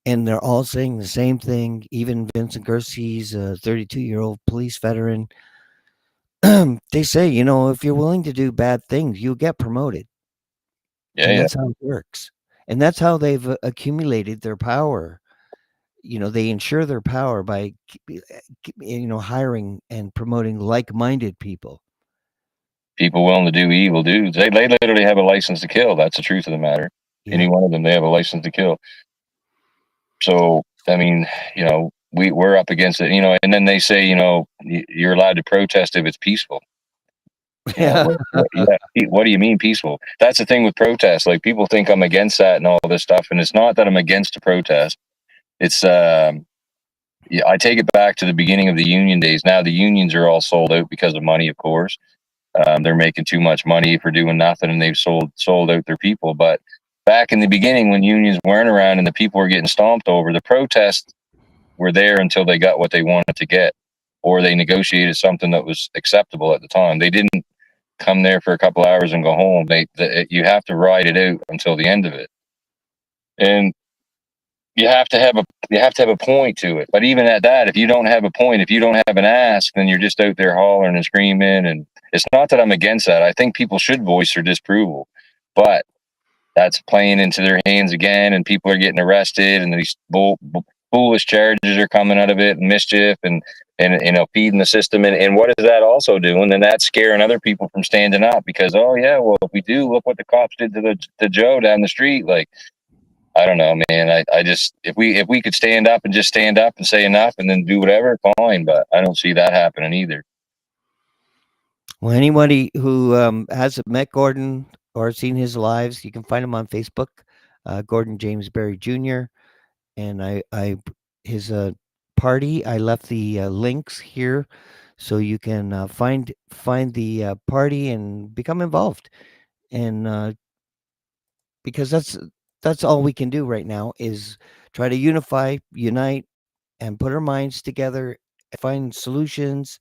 A: and they're all saying the same thing. Even Vincent Garci's a 32-year-old police veteran. They say, if you're willing to do bad things, you'll get promoted,
C: Yeah.
A: and
C: Yeah.
A: that's how it works. And that's how they've accumulated their power. They ensure their power by, hiring and promoting like-minded people.
C: People willing to do evil dudes. They literally have a license to kill. That's the truth of the matter.
A: Yeah.
C: Any one of them, they have a license to kill. So I mean, we're up against it. And then they say, you're allowed to protest if it's peaceful.
A: Yeah.
C: Yeah. What do you mean peaceful? That's the thing with protests. Like people think I'm against that and all this stuff, and it's not that I'm against a protest. It's yeah, I take it back to the beginning of the union days. Now the unions are all sold out because of money, of course. They're making too much money for doing nothing, and they've sold out their people. But back in the beginning, when unions weren't around and the people were getting stomped over, the protests were there until they got what they wanted to get, or they negotiated something that was acceptable at the time. They didn't come there for a couple hours and go home. You have to ride it out until the end of it, and you have to have a point to it. But even at that, if you don't have a point, if you don't have an ask, then you're just out there hollering and screaming. And it's not that I'm against that. I think people should voice their disapproval, but that's playing into their hands again, and people are getting arrested, and these foolish charges are coming out of it, and mischief, and and feeding the system. And what is that also doing? Then that's scaring other people from standing up because, oh yeah, well, if we do, look what the cops did to Joe down the street. Like, I don't know, man. I just, if we could stand up and just stand up and say enough and then do whatever, fine. But I don't see that happening either.
A: Well, anybody who hasn't met Gordon or seen his lives, you can find him on Facebook, Gordon James Berry Jr. And his party. I left the links here, so you can find the party and become involved. And because that's all we can do right now is try to unite, and put our minds together, find solutions,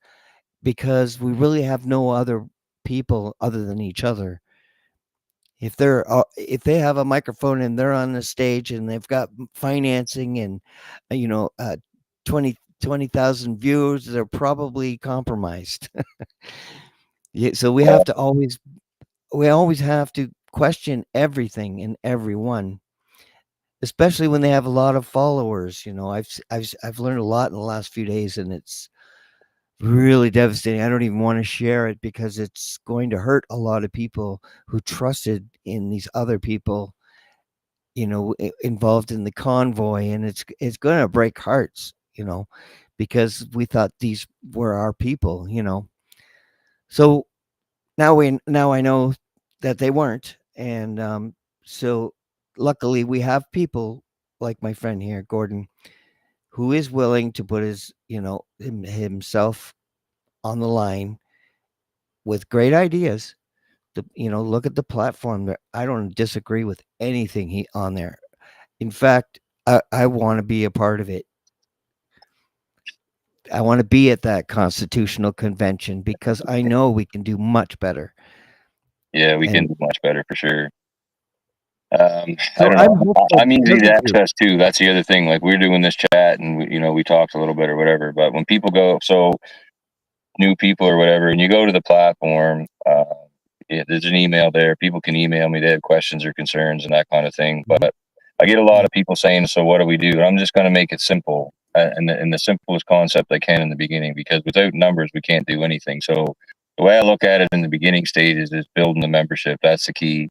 A: because we really have no other people other than each other. If they have a microphone and they're on the stage and they've got financing and you know 20,000 viewers, they're probably compromised. Yeah, so we always have to question everything and everyone, especially when they have a lot of followers. I've learned a lot in the last few days, and it's really devastating. I don't even want to share it because it's going to hurt a lot of people who trusted in these other people, involved in the convoy, and it's going to break hearts, because we thought these were our people. So now I know that they weren't, and so luckily we have people like my friend here, Gordon, who is willing to put himself on the line with great ideas. Look at the platform there. I don't disagree with anything he on there. In fact, I want to be a part of it. I want to be at that constitutional convention because I know we can do much better.
C: Yeah, we can
A: And
C: do much better for sure. I
A: so
C: don't
A: I'm
C: know.
A: hopeful
C: I'm easy
A: because
C: to
A: of you.
C: access too. That's the other thing. Like we're doing this chat, and we talked a little bit or whatever. But when people go, so new people or whatever, and you go to the platform, yeah, there's an email there. People can email me. They have questions or concerns and that kind of thing.
A: Mhm.
C: But I get a lot
A: Yeah.
C: of people saying, "So what do we do?" And I'm just going to make it simple and the simplest concept I can in the beginning, because without numbers we can't do anything. So the way I look at it in the beginning stages is building the membership. That's the key.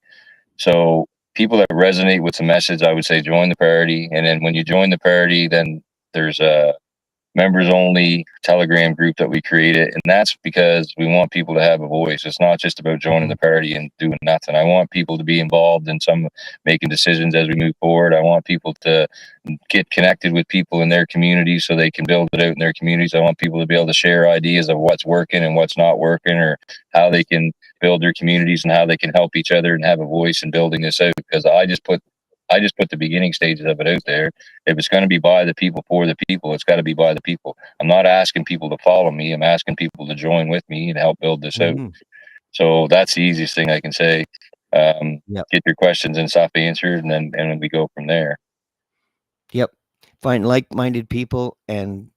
C: So people that resonate with the message, I would say join the party. And then when you join the party, then there's a members only Telegram group that we created. And that's because we want people to have a voice. It's not just about joining
A: Mhm.
C: the party and doing nothing. I want people to be involved in some making decisions as we move forward. I want people to get connected with people in their communities so they can build it out in their communities. I want people to be able to share ideas of what's working and what's not working, or how they can build their communities and how they can help each other and have a voice in building this out. Because I just put the beginning stages of it out there. If it's going to be by the people for the people, it's got to be by the people. I'm not asking people to follow me. I'm asking people to join with me and help build this out.
A: Mhm.
C: So that's the easiest thing I can say.
A: Yep.
C: Get your questions and stuff answered, and then we go from there.
A: Yep. Find like-minded people, and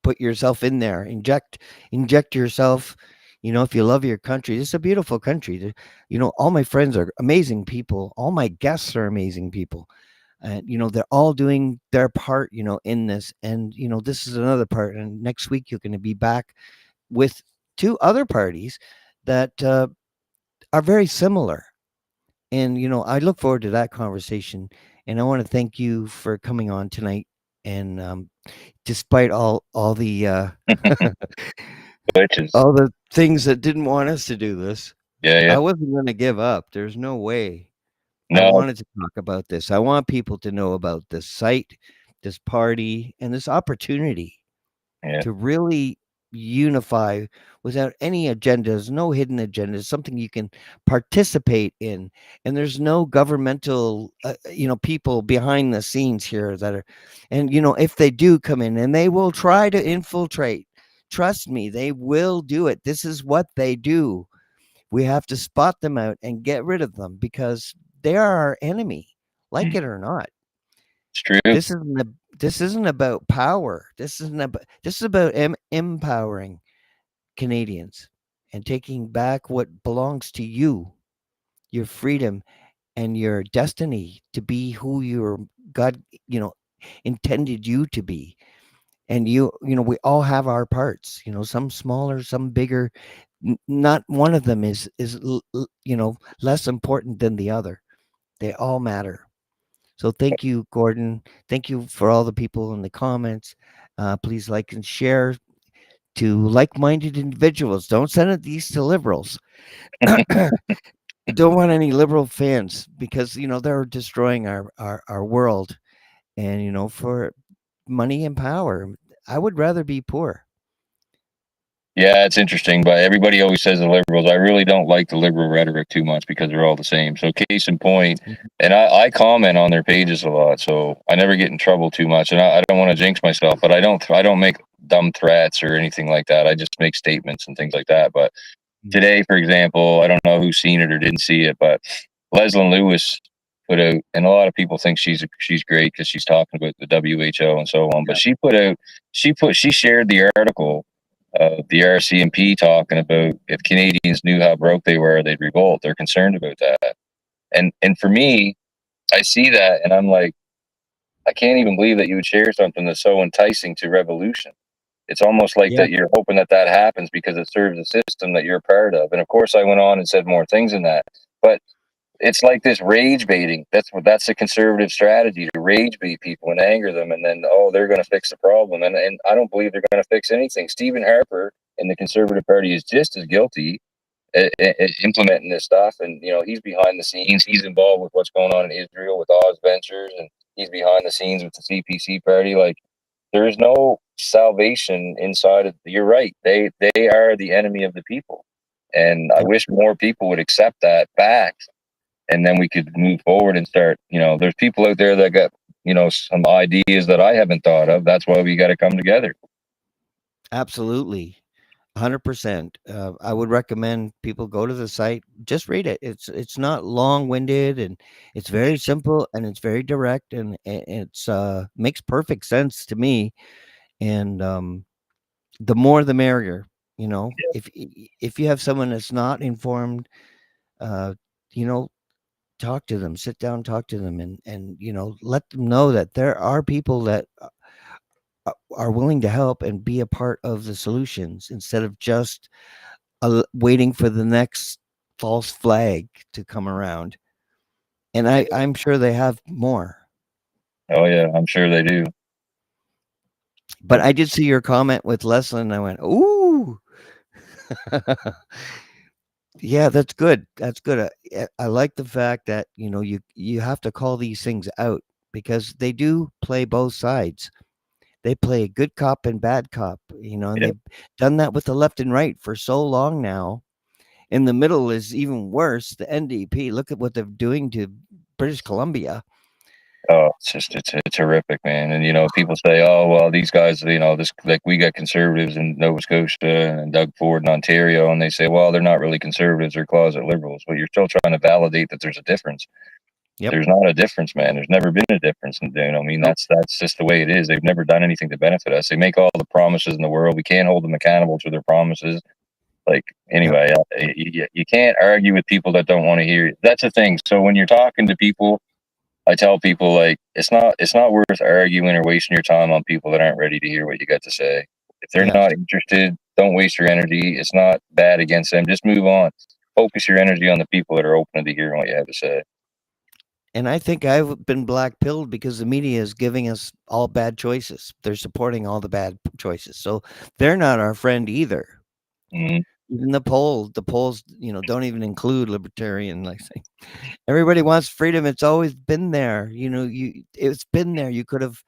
A: put yourself in there. Inject yourself. If you love your country, it's a beautiful country. All my friends are amazing people. All my guests are amazing people. And they're all doing their part, in this. And this is another part. And next week you're going to be back with two other parties that are very similar. And I look forward to that conversation. And I want to thank you for coming on tonight. And despite all the
C: Which is,
A: all the things that didn't want us to do this,
C: yeah, yeah.
A: I wasn't going to give up. There's no way. I
C: No,
A: wanted to talk about this. I want people to know about this site, this party, and this opportunity
C: yeah.
A: to really unify without any agendas, no hidden agendas, something you can participate in. And there's no governmental, people behind the scenes here that are, and, if they do come in and they will try to infiltrate, trust me, they will do it. This is what they do. We have to spot them out and get rid of them because they are our enemy, like
C: Mm,
A: it or not.
C: it's true.
A: This isn't about power. This is about empowering Canadians and taking back what belongs to you, your freedom and your destiny to be who your God, intended you to be. And we all have our parts, some smaller, some bigger. Not one of them is less important than the other. They all matter. So thank you, Gordon. Thank you for all the people in the comments. Please like and share to like-minded individuals. Don't send it these to liberals. Don't want any liberal fans because they're destroying our world. And for money and power, I would rather be poor.
C: Yeah, it's interesting, but everybody always says the liberals. I really don't like the liberal rhetoric too much because they're all the same. So, case in point,
A: Mhm.
C: and I comment on their pages a lot, so I never get in trouble too much. And I don't want to jinx myself, but I don't make dumb threats or anything like that. I just make statements and things like that. But
A: Mm.
C: today, for example, I don't know who's seen it or didn't see it, but Leslyn Lewis put out, and a lot of people think she's great because she's talking about the WHO and so on. But
A: Yeah.
C: she shared the article of the RCMP talking about if Canadians knew how broke they were, they'd revolt. They're concerned about that, and for me, I see that, and I'm like, I can't even believe that you would share something that's so enticing to revolution. It's almost like
A: Yeah.
C: that you're hoping that that happens because it serves a system that you're a part of. And of course, I went on and said more things than that. But it's like this rage baiting. That's a conservative strategy to rage bait people and anger them, and then they're going to fix the problem. And I don't believe they're going to fix anything. Stephen Harper in the Conservative Party is just as guilty at implementing this stuff, and he's behind the scenes. He's involved with what's going on in Israel with Oz Ventures, and he's behind the scenes with the CPC party. Like there is no salvation inside of. You're right. They are the enemy of the people, and I
A: Yeah.
C: wish more people would accept that fact, and then we could move forward and start. There's people out there that got some ideas that I haven't thought of. That's why we got to come together.
A: Absolutely. 100%. I would recommend people go to the site, just read it. It's not long-winded, and it's very simple, and it's very direct, and it's makes perfect sense to me. And the more the merrier. If you have someone that's not informed, uh, you know, talk to them, sit down, talk to them, and let them know that there are people that are willing to help and be a part of the solutions instead of just waiting for the next false flag to come around. And I'm sure they have more.
C: Oh yeah, I'm sure they do.
A: But I did see your comment with Leslin, and I went, "Ooh, yeah, that's good. That's good." I like the fact that you have to call these things out because they do play both sides. They play good cop and bad cop, and
C: Yeah.
A: they've done that with the left and right for so long now. In the middle is even worse. The NDP. Look at what they're doing to British Columbia.
C: Oh, it's horrific, man. And people say, "Oh, well, these guys, this like we got conservatives in Nova Scotia and Doug Ford in Ontario," and they say, "Well, they're not really conservatives; they're closet liberals." But you're still trying to validate that there's a difference.
A: Yep.
C: There's not a difference, man. There's never been a difference. And I mean,
A: Nope.
C: that's just the way it is. They've never done anything to benefit us. They make all the promises in the world. We can't hold them accountable to their promises. Like
A: Yep.
C: anyway, you can't argue with people that don't want to hear you. That's the thing. So when you're talking to people, I tell people like it's not worth arguing or wasting your time on people that aren't ready to hear what you got to say. If they're
A: Yes.
C: not interested, don't waste your energy. It's not bad against them. Just move on. Focus your energy on the people that are open to hearing what you have to say.
A: And I think I've been black pilled because the media is giving us all bad choices. They're supporting all the bad choices. So they're not our friend either.
C: Mm-hmm.
A: Even the polls, don't even include libertarian. Like saying everybody wants freedom. It's always been there. It's been there. You could have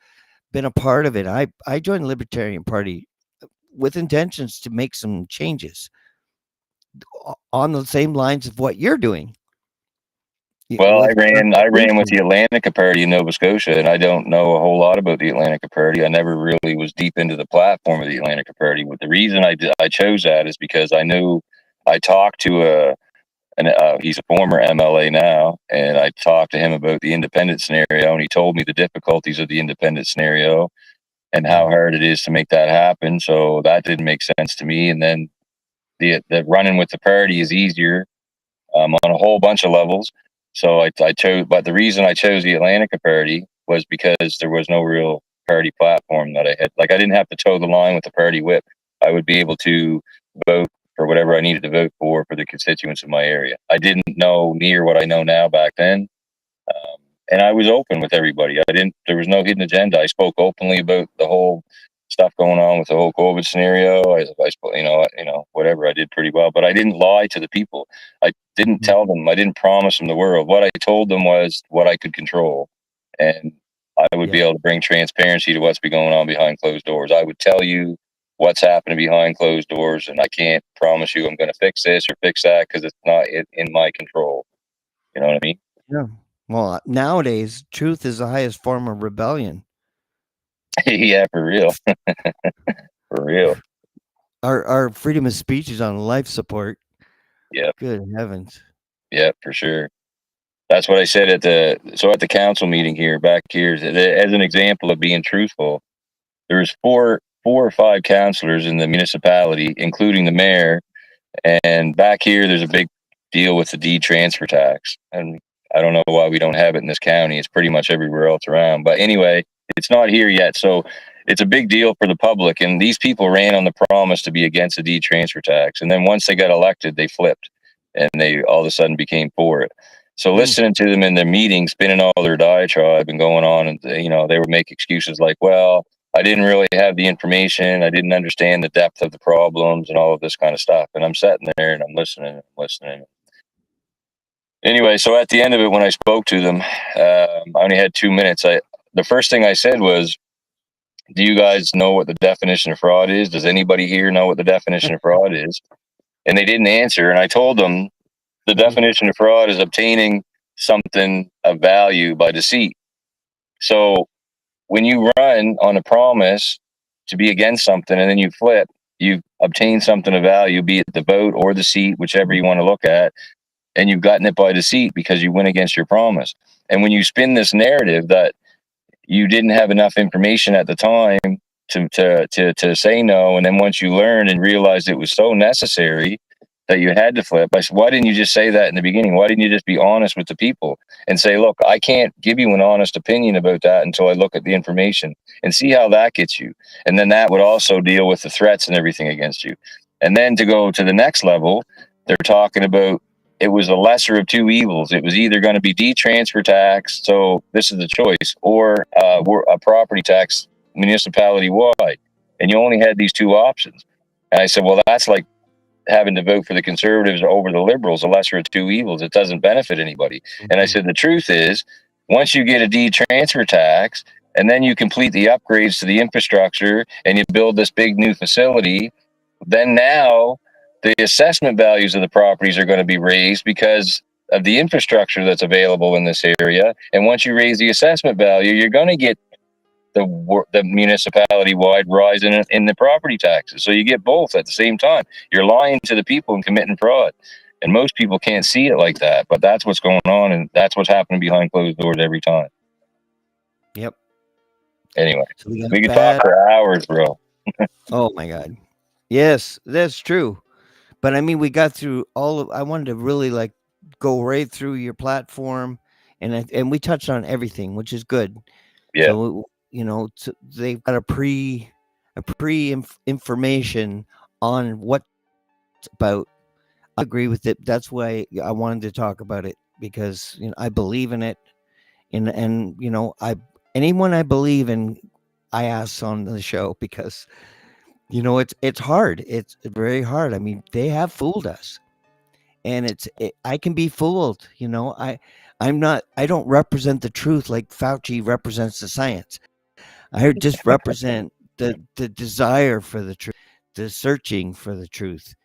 A: been a part of it. I joined the Libertarian Party with intentions to make some changes on the same lines of what you're doing
C: Well, I
A: with
C: ran I ran with the
A: revolution.
C: Atlantica Party in Nova Scotia, and I don't know a whole lot about the Atlantica Party. I never really was deep into the platform of the Atlantica Party. But the reason I chose that is because I knew I talked to he's a former MLA now, and I talked to him about the independent scenario, and he told me the difficulties of the independent scenario and how
A: Mm.
C: hard it is to make that happen. So that didn't make sense to me. And then the running with the party is easier on a whole bunch of levels. So I chose, but the reason I chose the Atlantica Party was because there was no real party platform that I had. Like, I didn't have to toe the line with the party whip. I would be able to vote for whatever I needed to vote for the constituents of my area. I didn't know near what I know now back then. And I was open with everybody. There was no hidden agenda. I spoke openly about the whole stuff going on with the whole COVID scenario. I spoke, whatever. I did pretty well, but I didn't lie to the people. I didn't tell them. I didn't promise them the world. What I told them was what I could control, and I would be able to bring transparency to what's been going on behind closed doors. I would tell you what's happening behind closed doors, and I can't promise you I'm going to fix this or fix that because it's not in my control. You know what I mean?
A: Yeah. Well, nowadays, truth is the highest form of rebellion.
C: Yeah, for real. For real.
A: Our freedom of speech is on life support.
C: Yeah.
A: Good heavens.
C: Yeah, for sure. That's what I said at the council meeting here, back here, as an example of being truthful. There's four or five councillors in the municipality, including the mayor. And back here, there's a big deal with the deed transfer tax. And I don't know why we don't have it in this county. It's pretty much everywhere else around. But anyway, it's not here yet. So it's a big deal for the public. And these people ran on the promise to be against the deed transfer tax. And then once they got elected, they flipped and they all of a sudden became for it. So listening to them in their meetings, spinning all their diatribe and going on, and they would make excuses like, well, I didn't really have the information. I didn't understand the depth of the problems and all of this kind of stuff. And I'm sitting there and I'm listening. Anyway, so at the end of it, when I spoke to them, I only had 2 minutes. The first thing I said was, do you guys know what the definition of fraud is? Does anybody here know what the definition of fraud is? And they didn't answer. And I told them the definition of fraud is obtaining something of value by deceit. So when you run on a promise to be against something and then you flip, you've obtained something of value, be it the vote or the seat, whichever you want to look at, and you've gotten it by deceit because you went against your promise. And when you spin this narrative that you didn't have enough information at the time to say no, and then once you learned and realized it was so necessary that you had to flip, I said, why didn't you just say that in the beginning? Why didn't you just be honest with the people and say, look, I can't give you an honest opinion about that until I look at the information and see how that gets you. And then that would also deal with the threats and everything against you. And then to go to the next level, they're talking about it was a lesser of two evils. It was either going to be detransfer tax, so this is the choice, or a property tax municipality wide. And you only had these two options. And I said, well, that's like having to vote for the Conservatives over the Liberals, a lesser of two evils. It doesn't benefit anybody. And I said, the truth is, once you get a detransfer tax, and then you complete the upgrades to the infrastructure, and you build this big new facility, then now the assessment values of the properties are going to be raised because of the infrastructure that's available in this area. And once you raise the assessment value, you're going to get the municipality-wide rise in the property taxes. So you get both at the same time. You're lying to the people and committing fraud. And most people can't see it like that, but that's what's going on, and that's what's happening behind closed doors every time.
A: Yep.
C: Anyway, so we can talk for hours, bro.
A: Oh my God. Yes, that's true. But I mean, we got through I wanted to really go right through your platform, and we touched on everything, which is good.
C: Yeah.
A: So, they've got a pre information on what's about. I agree with it. That's why I wanted to talk about it, because I believe in it, and anyone I believe in, I ask on the show, because it's hard. It's very hard. I mean, they have fooled us, and I can be fooled. I don't represent the truth like Fauci represents the science. I just represent the desire for the truth, the searching for the truth.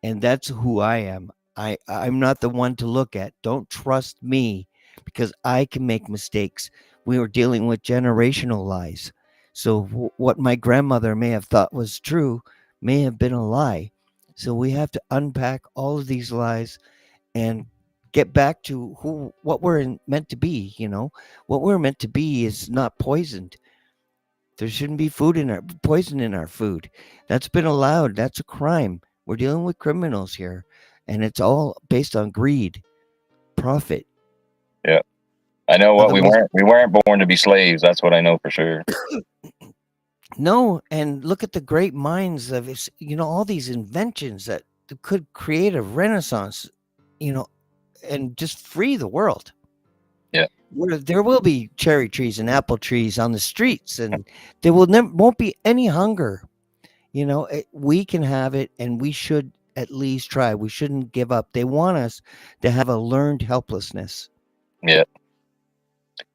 A: And that's who I am. I'm not the one to look at. Don't trust me, because I can make mistakes. We were dealing with generational lies. So what my grandmother may have thought was true may have been a lie. So we have to unpack all of these lies and get back to what we're meant to be. What we're meant to be is not poisoned. There shouldn't be poison in our food. That's been allowed. That's a crime. We're dealing with criminals here, and it's all based on greed, profit.
C: Yeah, I know what we weren't born to be slaves. That's what I know for sure.
A: No, and look at the great minds of all these inventions that could create a renaissance, you know, and just free the world.
C: Yeah,
A: Where there will be cherry trees and apple trees on the streets, and there will never won't be any hunger. We can have it, and we should at least try. We shouldn't give up. They want us to have a learned helplessness,
C: yeah,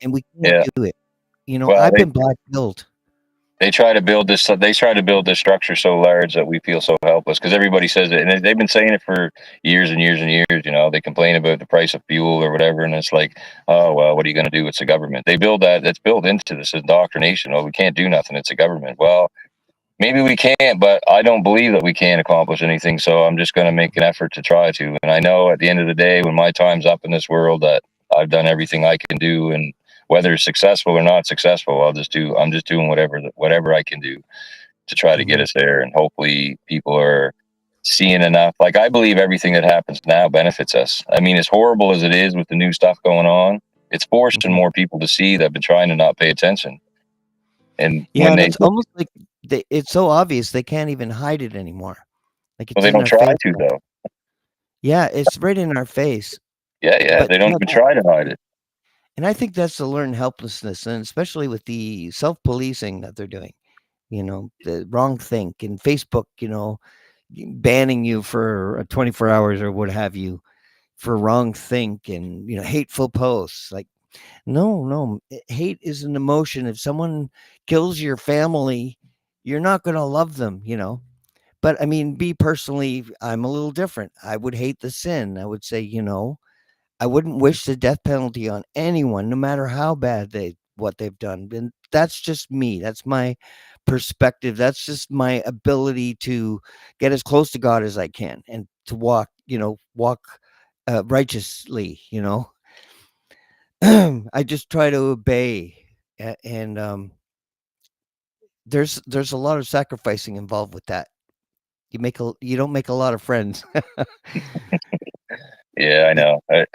A: and we can't
C: yeah.
A: do it.
C: Well,
A: I've been black pilled.
C: they try to build this. They try to build this structure so large that we feel so helpless because everybody says it, and they've been saying it for years and years and years. They complain about the price of fuel or whatever, and it's like, oh well, what are you going to do? It's the government. They build that. It's built into this indoctrination. Oh, we can't do nothing. It's a government. Well, maybe we can't, but I don't believe that we can accomplish anything. So I'm just going to make an effort to try to. And I know at the end of the day, when my time's up in this world, that I've done everything I can do, and whether it's successful or not successful, I'm just doing whatever I can do to try to get
A: Mhm,
C: us there. And hopefully, people are seeing enough. Like I believe everything that happens now benefits us. I mean, as horrible as it is with the new stuff going on, it's forcing
A: mhm.
C: more people to see that have been trying to not pay attention. And
A: Yeah,
C: when
A: and
C: they
A: it's almost like it's so obvious they can't even hide it anymore. Like
C: well,
A: it's
C: they
A: in
C: don't
A: our
C: try
A: face
C: to
A: now.
C: though.
A: Yeah, it's right in our face.
C: Yeah, yeah,
A: But
C: they don't even try to hide it.
A: and I think that's the learned helplessness, and especially with the self-policing that they're doing. The wrong think and Facebook, banning you for 24 hours or what have you for wrong think and hateful posts. Like, no, no, hate is an emotion. If someone kills your family, you're not going to love them. But I mean, be personally, I'm a little different. I would hate the sin. I would say, I wouldn't wish the death penalty on anyone, no matter how bad what they've done. And that's just me. That's my perspective. That's just my ability to get as close to God as I can and to walk righteously. I just try to obey, and there's a lot of sacrificing involved with that. You don't make a lot of friends,
C: Yeah, I know. I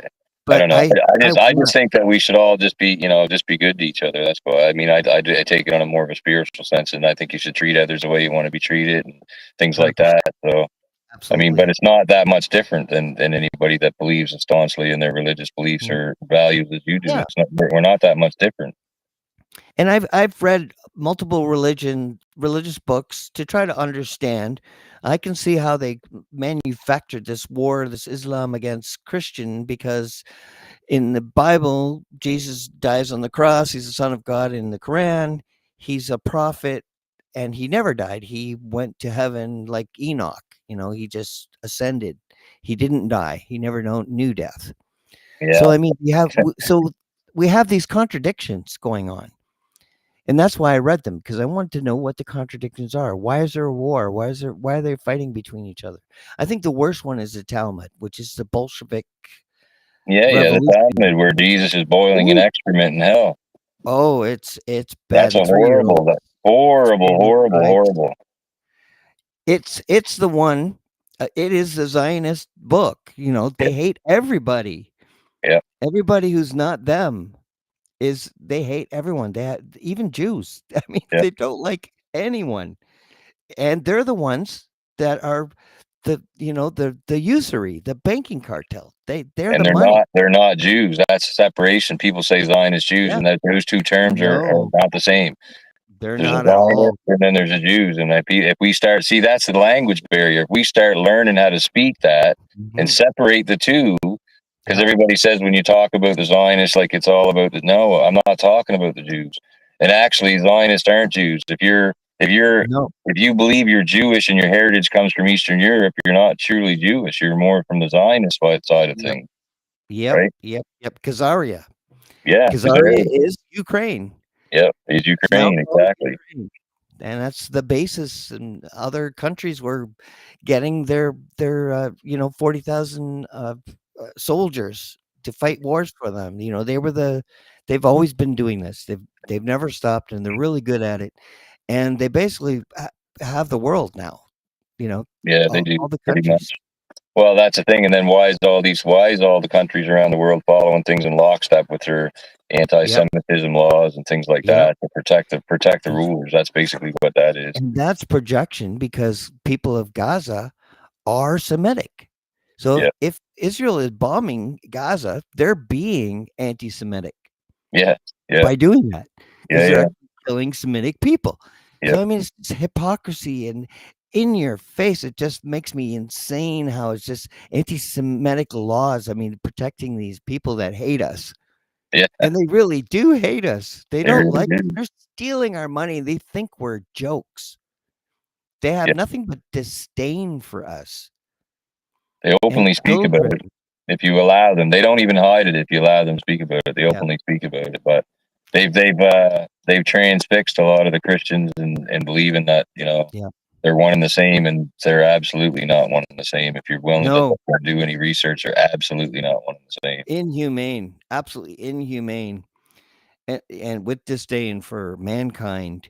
A: but
C: don't know.
A: I
C: I just
A: want.
C: think that we should all just be, just be good to each other. That's why. I mean, I take it on a more of a spiritual sense, and I think you should treat others the way you want to be treated and things like
A: 100%.
C: that. So, I mean, but
A: Absolutely.
C: it's not that much different than anybody that believes staunchly in their religious beliefs
A: Mhm.
C: or values as you do.
A: Yeah.
C: It's not. We're not that much different.
A: And I've read multiple religious books to try to understand. I can see how they manufactured this war, this Islam against Christian, because in the Bible, Jesus dies on the cross. He's the Son of God in the Quran. He's a prophet, and he never died. He went to heaven like Enoch. He just ascended. He didn't die. He never knew death. So
C: Yeah,
A: I mean, we have these contradictions going on. And that's why I read them, because I wanted to know what the contradictions are. Why is there a war? Why are they fighting between each other? I think the worst one is the Talmud, which is the Bolshevik
C: yeah. The
A: revolution.
C: Talmud where Jesus is boiling in
A: Ooh.
C: excrement in hell.
A: Oh, it's bad.
C: That's
A: The
C: a
A: 3-year-old
C: horrible,
A: Daniel
C: horrible,
A: Christ.
C: horrible.
A: It's the one. It is the Zionist book.
C: Yeah,
A: They hate everybody.
C: yeah.
A: Everybody who's not them they hate everyone. Even Jews. I mean,
C: Yeah.
A: they don't like anyone. And they're the ones that are the usury, the banking cartel. They're
C: And
A: the money.
C: they're not Jews. That's separation. People say Zionist Jews,
A: Yeah.
C: and that those two terms are
A: No,
C: not the same.
A: they're
C: There's a
A: not at
C: Zionist,
A: all.
C: and then there's a Jews. And if we start see that's the language barrier. If we start learning how to speak that and
A: Mhm.
C: separate the two, because
A: Yep.
C: everybody says when you talk about the Zionists, like it's all about the no. I'm not talking about the Jews. And actually, Zionists aren't Jews.
A: No.
C: If you believe you're Jewish and your heritage comes from Eastern Europe, you're not truly Jewish. You're more from the Zionist side of
A: Yep.
C: things,
A: Yep.
C: right?
A: Yep. Yep. Khazaria.
C: Yeah, because
A: Khazaria is Ukraine.
C: yep, is
A: It's now
C: Ukraine
A: called
C: exactly.
A: Ukraine. And that's the basis. And other countries were getting their 40,000 soldiers to fight wars for them. They've always been doing this. They've never stopped, and they're really good at it. And they basically have the world now. You know,
C: Yeah, they
A: all
C: do
A: the
C: pretty much.
A: countries.
C: Well, that's the thing. And then why is all the countries around the world following things in lockstep with their
A: Yep.
C: anti-Semitism laws and things like
A: Yep.
C: that to protect the rulers? That's basically what that is.
A: And that's projection because people of Gaza are Semitic. So
C: Yeah,
A: if Israel is bombing Gaza, they're being anti-Semitic
C: yeah, yeah,
A: by doing that
C: yeah,
A: because they're
C: yeah,
A: killing Semitic people.
C: yeah.
A: So I mean, it's hypocrisy and in your face. It just makes me insane how it's just anti-Semitic laws. I mean, protecting these people that hate us,
C: Yeah,
A: and they really do hate us. They
C: they
A: don't
C: really
A: like us.
C: do.
A: They're stealing our money. They think we're jokes. They have
C: Yeah,
A: nothing but disdain for us
C: they
A: and
C: openly speak about
A: children.
C: it. If you allow them, they don't even hide it. If you allow them to speak about it, they
A: Yeah,
C: openly speak about it. But they've transfixed a lot of the Christians and believing that
A: yeah.
C: they're one and the same, and they're absolutely not one and the same. If you're willing to
A: No,
C: look or do any research, they're absolutely not one and the same.
A: inhumane, absolutely inhumane, and with disdain for mankind.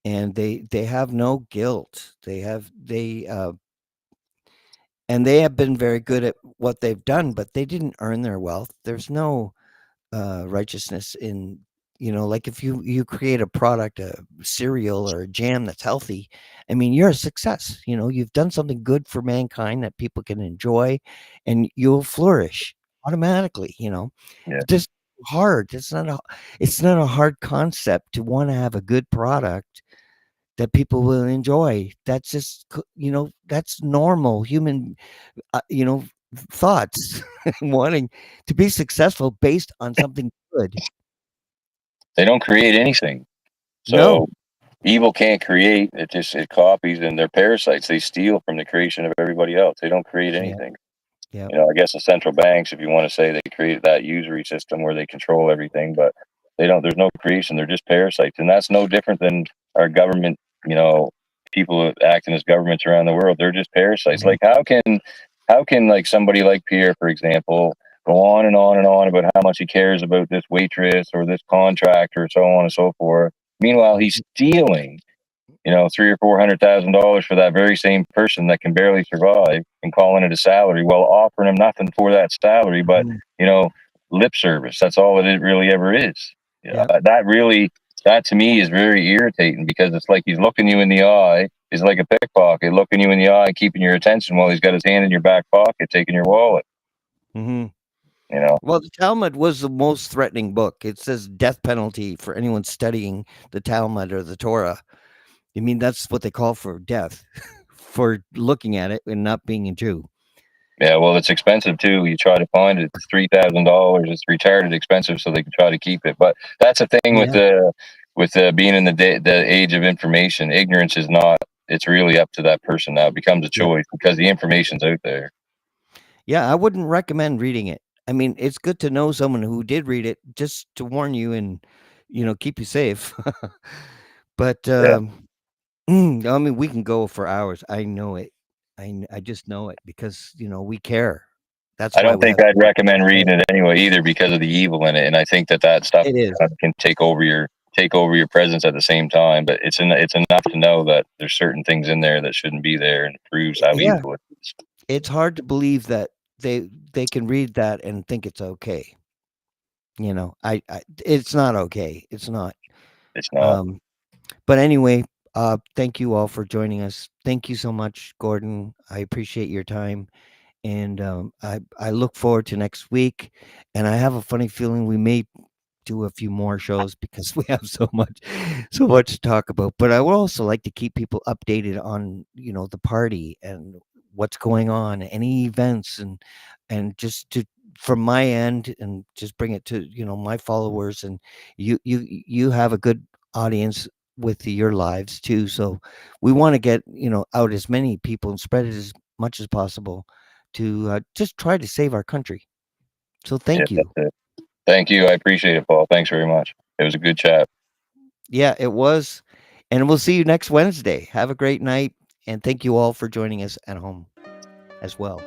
A: And they have no guilt. They have been very good at what they've done, but they didn't earn their wealth. There's no righteousness in, like if you create a product, a cereal or a jam that's healthy. I mean, you're a success. You've done something good for mankind that people can enjoy, and you'll flourish automatically.
C: Yeah,
A: Just hard. It's not a hard concept to want to have a good product that people will enjoy. That's just that's normal human uh, you know thoughts, wanting to be successful based on something good.
C: they don't create anything.
A: No.
C: So evil can't create. It copies, and they're parasites. They steal from the creation of everybody else. They don't create
A: Yeah.
C: anything.
A: Yeah.
C: I guess the central banks, if you want to say, they created that usury system where they control everything, but they don't. There's no creation. They're just parasites, and that's no different than our government. You know, people acting as governments around the world. They're just parasites.
A: Mhm.
C: Like how can like somebody like Pierre, for example, go on and on and on about how much he cares about this waitress or this contractor, so on and so forth. Meanwhile, he's
A: Mhm.
C: stealing three or $400,000 for that very same person that can barely survive and calling it a salary while offering him nothing for that salary, but
A: Mhm.
C: you know, lip service. That's all it really ever is.
A: Yeah.
C: That to me is very irritating because it's like he's looking you in the eye. He's like a pickpocket, looking you in the eye, keeping your attention while he's got his hand in your back pocket, taking your wallet.
A: Mhm.
C: You know,
A: Well, the Talmud was the most threatening book. It says death penalty for anyone studying the Talmud or the Torah. I mean, that's what they call for death for looking at it and not being a Jew.
C: yeah. Well, it's expensive too. You try to find it, it's $3,000. It's retarded expensive, so they can try to keep it. But that's the thing with
A: Yeah.
C: being in the age of information. Ignorance is not. It's really up to that person now. It becomes a
A: Yeah.
C: choice because the information's out there.
A: Yeah, I wouldn't recommend reading it. I mean, it's good to know someone who did read it just to warn you and, keep you safe. But
C: Yeah.
A: I mean, we can go for hours. I know it. I just know it because, we care. That's
C: I
A: why
C: don't
A: we
C: think
A: have
C: I'd
A: so much
C: recommend
A: to say.
C: reading it anyway either because of the evil in it, and I think that stuff
A: It is.
C: can take over your presence at the same time. But it's enough to know that there's certain things in there that shouldn't be there, and it proves how
A: Yeah,
C: evil it is.
A: it's hard to believe that they can read that and think it's okay. It's not okay. It's not.
C: It's not.
A: Um, but anyway, thank you all for joining us. Thank you so much, Gordon. I appreciate your time. And I look forward to next week. And I have a funny feeling we may do a few more shows because we have so much to talk about. But I would also like to keep people updated on the party and what's going on, any events, and just to from my end, and just bring it to my followers. And you have a good audience with your lives too, so we want to get out as many people and spread it as much as possible to just try to save our country. So
C: Yeah,
A: thank
C: that's
A: you.
C: it. Thank you. I appreciate it, Paul. Thanks very much. It was a good chat.
A: Yeah, it was. And we'll see you next Wednesday. Have a great night. And thank you all for joining us at home as well.